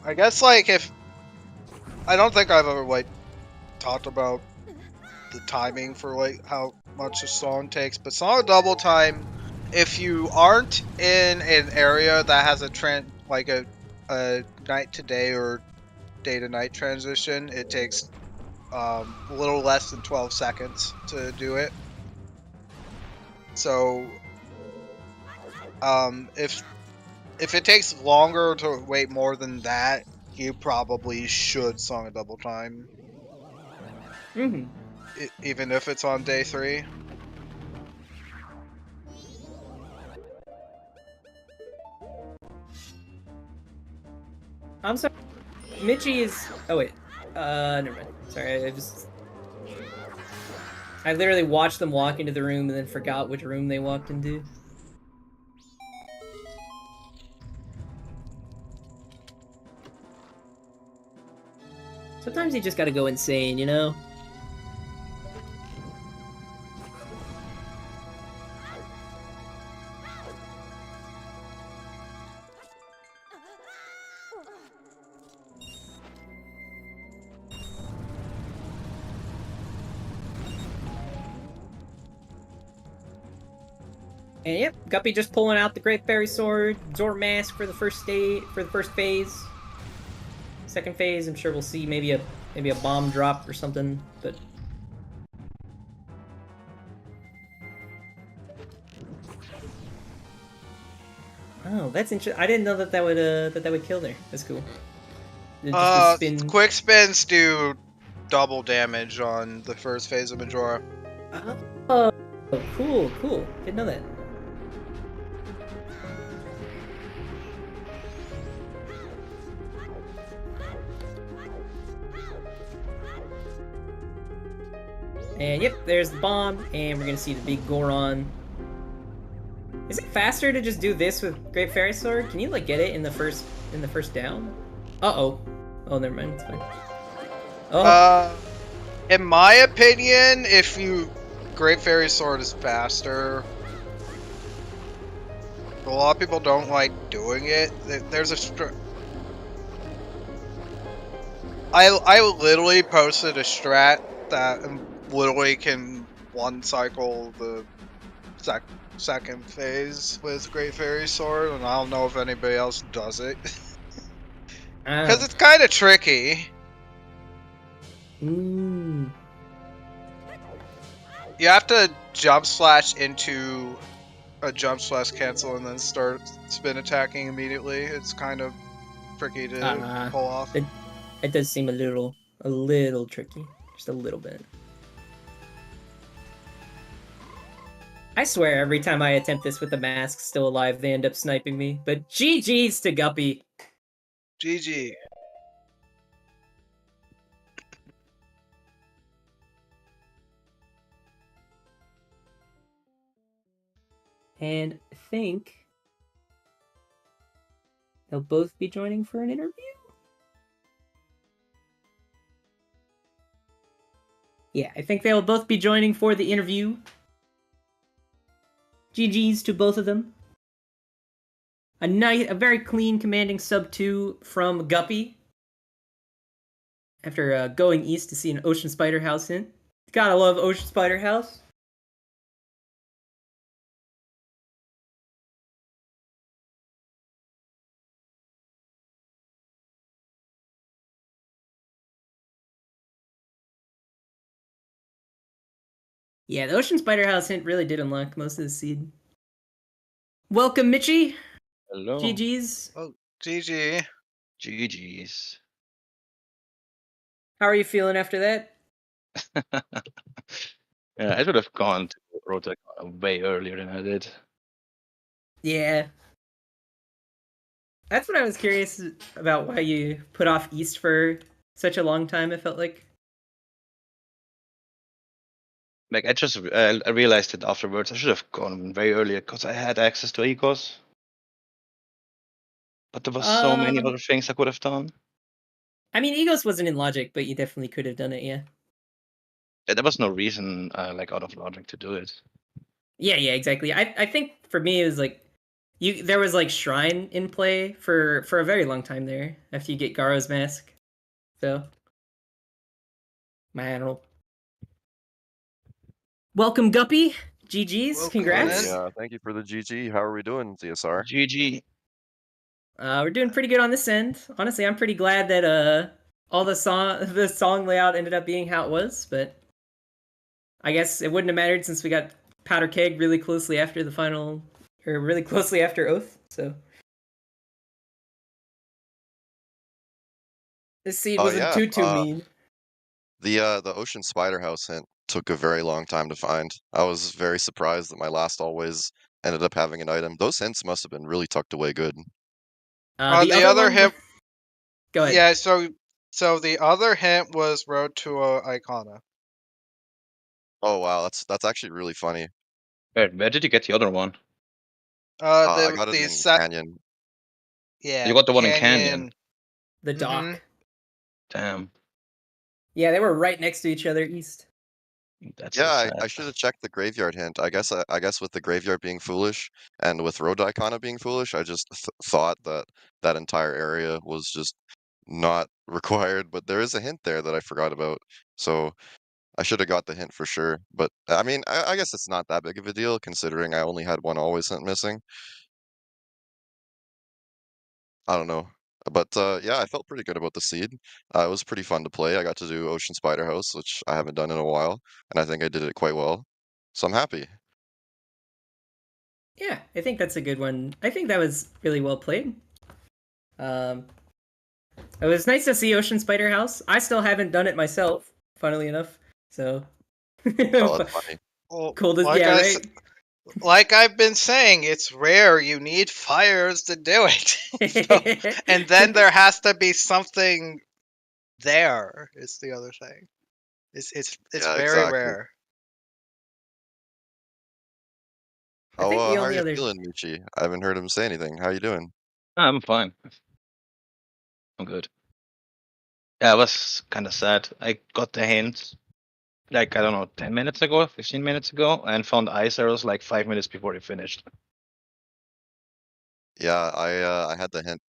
I guess like if I don't think I've ever like talked about the timing for like how much a song takes. But Song of Double Time, if you aren't in an area that has a trend like a night to day or day to night transition, it takes a little less than 12 seconds to do it. So if it takes longer to wait more than that, you probably should Song of Double Time. Mm-hmm. Even if it's on day 3. I'm sorry. Michi is. Oh wait. Never mind. Sorry, I literally watched them walk into the room and then forgot which room they walked into. Sometimes you just gotta go insane, you know? And yep, Guppy just pulling out the Great Fairy Sword, Zor Mask for the first phase. Second phase, I'm sure we'll see maybe a bomb drop or something, but oh, that's interesting. I didn't know that that would kill there. That's cool. Just a spin. Quick spins do double damage on the first phase of Majora. Oh, cool. Didn't know that. And yep, there's the bomb, and we're gonna see the big Goron. Is it faster to just do this with Great Fairy Sword? Can you like get it in the first down? Uh-oh. Oh, never mind, it's fine. Oh. In my opinion, if you Great Fairy Sword is faster. A lot of people don't like doing it. There's a I literally posted a strat that literally can one cycle the second phase with Great Fairy Sword, and I don't know if anybody else does it. Because it's kind of tricky. Mm. You have to jump slash into a jump slash cancel and then start spin attacking immediately. It's kind of tricky to pull off. It does seem a little tricky, just a little bit. I swear, every time I attempt this with the mask still alive, they end up sniping me. But GG's to Guppy. GG. And I think they'll both be joining for an interview? Yeah, I think they'll both be joining for the interview. GG's to both of them. A very clean commanding sub 2 from Guppy. After going east to see an Ocean Spider House hint. Gotta love Ocean Spider House. Yeah, the Ocean Spider House hint really did unlock most of the seed. Welcome, Michi. Hello. GG's. Oh, GG. GG's. How are you feeling after that? Yeah, I should have gone to Rotec way earlier than I did. Yeah. That's what I was curious about, why you put off East for such a long time, it felt like. Like, I realized it afterwards. I should have gone very early because I had access to Ecos. But there was so many other things I could have done. I mean, Egos wasn't in Logic, but you definitely could have done it, yeah. There was no reason, like, out of Logic to do it. Yeah, exactly. I think for me it was like there was like Shrine in play for a very long time there after you get Garo's mask. So I don't know. Welcome, Guppy. GG's. Welcome, Congrats. man. Thank you for the GG. How are we doing, CSR? GG. We're doing pretty good on this end. Honestly, I'm pretty glad that all the song layout ended up being how it was, but I guess it wouldn't have mattered since we got Powder Keg really closely after the final, or really closely after Oath. So this seed wasn't too mean. The Ocean Spider House hint took a very long time to find. I was very surprised that my last always ended up having an item. Those hints must have been really tucked away good. The other one... hint. Go ahead. Yeah, so the other hint was Road to Icona. Oh wow, that's actually really funny. Where did you get the other one? I got it in Canyon. Yeah, You got the one in Canyon. The dock. Mhm. Damn. Yeah, they were right next to each other east. That's so Yeah, sad. I should have checked the graveyard hint. I guess with the graveyard being foolish and with Road Icona being foolish, I just thought that that entire area was just not required. But there is a hint there that I forgot about, so I should have got the hint for sure. But I mean, I guess it's not that big of a deal considering I only had one always hint missing. I don't know. But yeah, I felt pretty good about the seed. It was pretty fun to play. I got to do Ocean Spider House, which I haven't done in a while, and I think I did it quite well. So I'm happy. Yeah, I think that's a good one. I think that was really well played. It was nice to see Ocean Spider House. I still haven't done it myself, funnily enough. So Oh, that's funny. Well, cold as like yeah, I right? like I've been saying, it's rare. You need fires to do it. And then there has to be something there. Is the other thing. It's Yeah, very exactly. rare. I think the How are only you other feeling, Michi? I haven't heard him say anything. How you doing? I'm fine. I'm good. Yeah, it was kind of sad. I got the hint, like, I don't know, 10 minutes ago, 15 minutes ago, and found ice arrows like 5 minutes before it finished. Yeah, I had the hint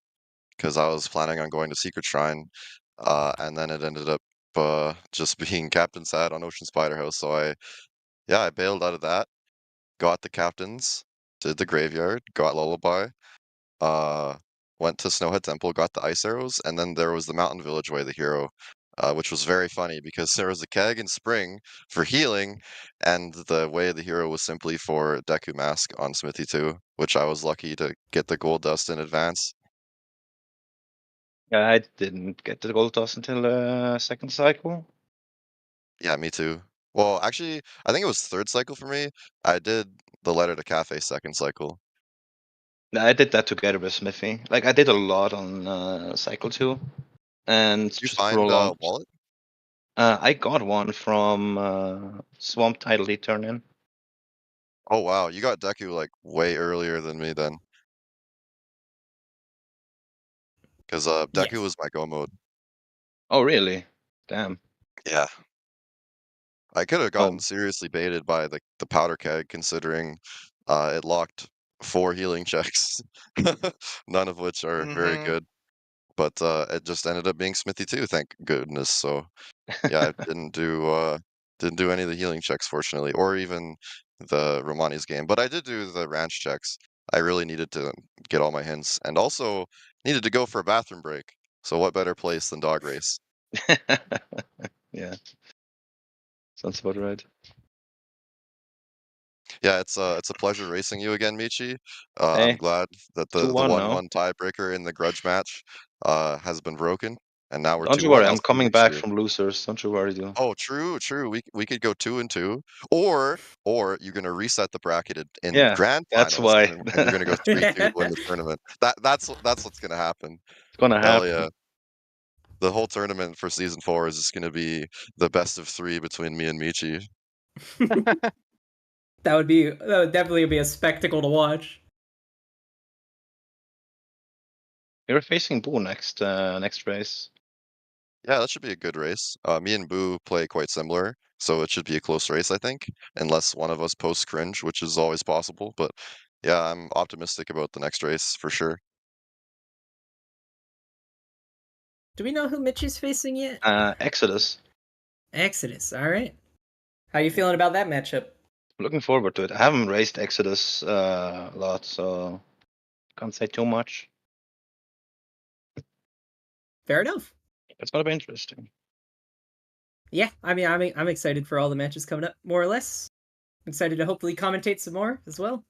because I was planning on going to Secret Shrine, and then it ended up just being Captain Sad on Ocean Spider House. So I bailed out of that, got the captains, did the graveyard, got Lullaby, uh, went to Snowhead Temple, got the ice arrows, and then there was the Mountain Village Way, the hero, which was very funny because there was a keg in spring for healing, and the way of the hero was simply for Deku Mask on Smithy 2, which I was lucky to get the gold dust in advance. Yeah, I didn't get the gold toss until the second cycle. Yeah, me too. Well, actually, I think it was third cycle for me. I did the Letter to Cafe second cycle. I did that together with Smithy. Like, I did a lot on cycle 2, and Did you just find prolonged. wallet? I got one from Swamp Tidal turn in. Oh wow, you got Deku like way earlier than me then. Because Deku yes. was my go mode. Oh, really? Damn. Yeah. I could have gotten Oh, seriously baited by the powder keg considering it locked 4 healing checks, none of which are very Mhm. good. But it just ended up being Smithy 2, thank goodness. So yeah, I didn't do any of the healing checks fortunately, or even the Romani's game. But I did do the ranch checks. I really needed to get all my hints and also needed to go for a bathroom break. So what better place than dog race? yeah. Sounds about right. Yeah, it's a pleasure racing you again, Michi. I'm Hey, glad that the 2-1 now. 1-1 tiebreaker in the grudge match has been broken, and now we're Don't you 2-1. worry, I'll I'm see you coming next back year. from losers. Don't you worry, dude. Oh, true, true. We could go 2-2, or you're gonna reset the bracket in Yeah, grand that's finals, why. and you're gonna go 3-2 to win the tournament. That's what's gonna happen. It's gonna Hell happen. yeah! The whole tournament for season 4 is just gonna be the best of 3 between me and Michi. That would definitely be a spectacle to watch. You're facing Boo next race. Yeah, that should be a good race. Me and Boo play quite similar, so it should be a close race, I think, unless one of us posts cringe, which is always possible. But yeah, I'm optimistic about the next race for sure. Do we know who Michi's facing yet? Exodus. Exodus. All right. How you feeling about that matchup? Looking forward to it. I haven't raced Exodus a lot, so can't say too much. Fair enough. It's gonna be interesting. Yeah, I mean, I'm excited for all the matches coming up, more or less. I'm excited to hopefully commentate some more as well.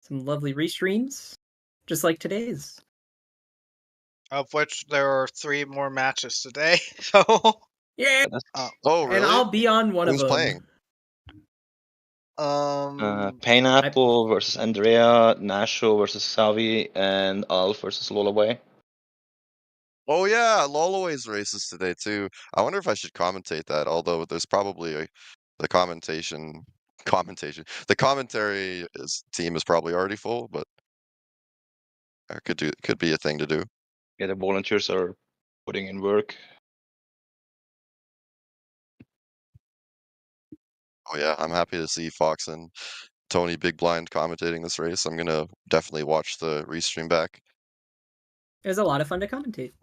Some lovely restreams, just like today's. Of which there are 3 more matches today. So, Yeah, Oh, and really? I'll be on one Who's of them. playing? Pineapple versus Andrea, Nasho versus Savi, and Alf versus Lolaway. Oh yeah, Lolaway's races today too. I wonder if I should commentate that. Although there's probably the the commentary team is probably already full, but I could be a thing to do. Yeah, the volunteers are putting in work. Oh yeah, I'm happy to see Fox and Tony Big Blind commentating this race. I'm gonna definitely watch the restream back. It was a lot of fun to commentate.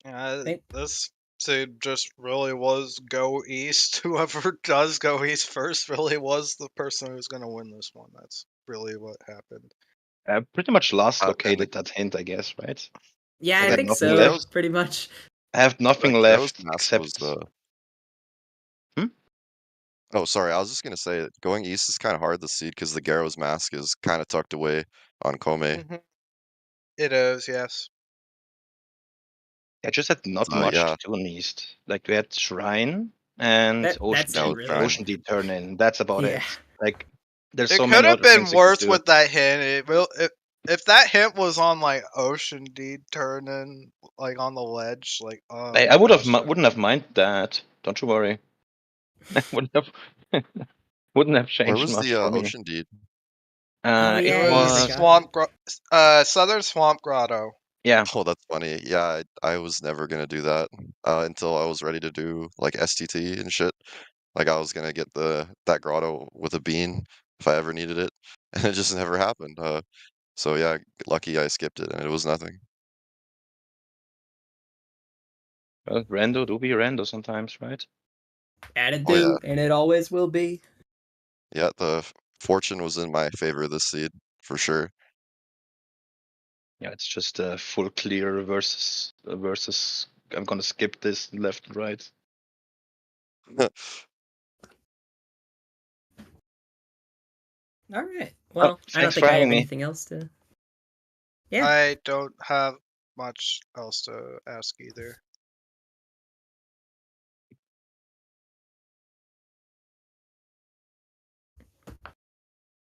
yeah, Thank- this seed just really was go east. Whoever does go east first really was the person who's going to win this one. That's really what happened. Pretty much last And located that hint, I guess, right? Yeah, I I got think nothing so. left. Pretty much. I have nothing Garro's left mask was except. the. Hmm? Oh, sorry. I was just gonna say that going east is kind of hard to seed because the Garro's mask is kind of tucked away on Kome. It is, yes. I just had not So, much yeah. to do in East. Like we had Shrine and That's Ocean it, That was Deep, really. Ocean Deep turn in. That's about Yeah. it. Like there's It so could many have other been things you could worse do. with that hint. It will if that hint was on like Ocean Deed turning like on the ledge, like I wouldn't have minded that. Don't you worry. I wouldn't have wouldn't have Where changed was much the for me. Ocean Deed? Oh, It yeah, it you was was forgot. Southern Swamp Grotto. yeah. Oh, that's funny. Yeah, I was never gonna do that until I was ready to do like STT and shit. Like I was gonna get that grotto with a bean if I ever needed it, and it just never happened. So yeah, lucky I skipped it, and it was nothing. Well, rando do be rando sometimes, right? And it Oh yeah, do, and it always will be. yeah. Fortune was in my favor this seed for sure. Yeah, it's just a full clear versus I'm gonna skip this left and right. All right. Well, I don't Thanks think for I have having me. anything else to. Yeah. I don't have much else to ask either.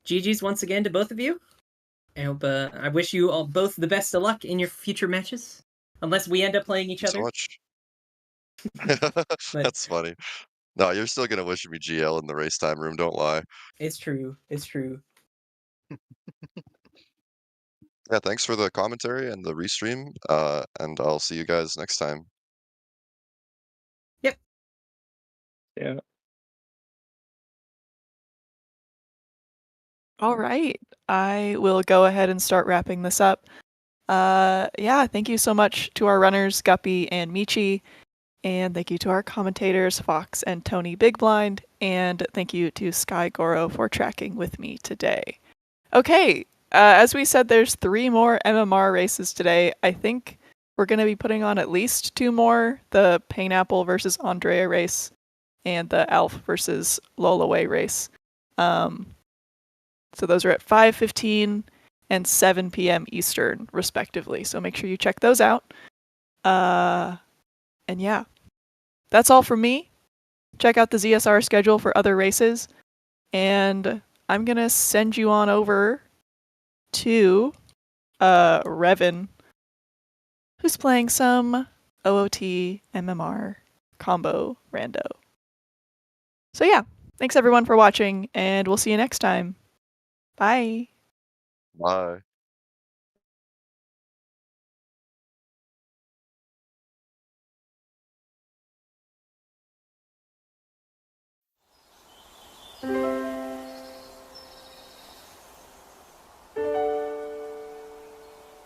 GG's once again to both of you. I hope. I wish you all both the best of luck in your future matches. Unless we end up playing each So other. much. That's funny. No, you're still gonna wish me GL in the race time room. Don't lie. It's true. It's true. Yeah, thanks for the commentary and the restream. And I'll see you guys next time. Yep. Yeah. All right. I will go ahead and start wrapping this up. Yeah, thank you so much to our runners, Guppy and Michi. And thank you to our commentators, Fox and Tony Big Blind. And thank you to Sky Goro for tracking with me today. Okay, as we said, there's 3 more MMR races today. I think we're going to be putting on at least 2 more. The Pineapple versus Andrea race and the Alf versus Lolaway race. So those are at 5:15 and 7 p.m. Eastern, respectively. So make sure you check those out. And yeah, that's all from me. Check out the ZSR schedule for other races. And I'm going to send you on over to Revan, who's playing some OOT MMR combo rando. So yeah, thanks everyone for watching, and we'll see you next time. Bye. Bye.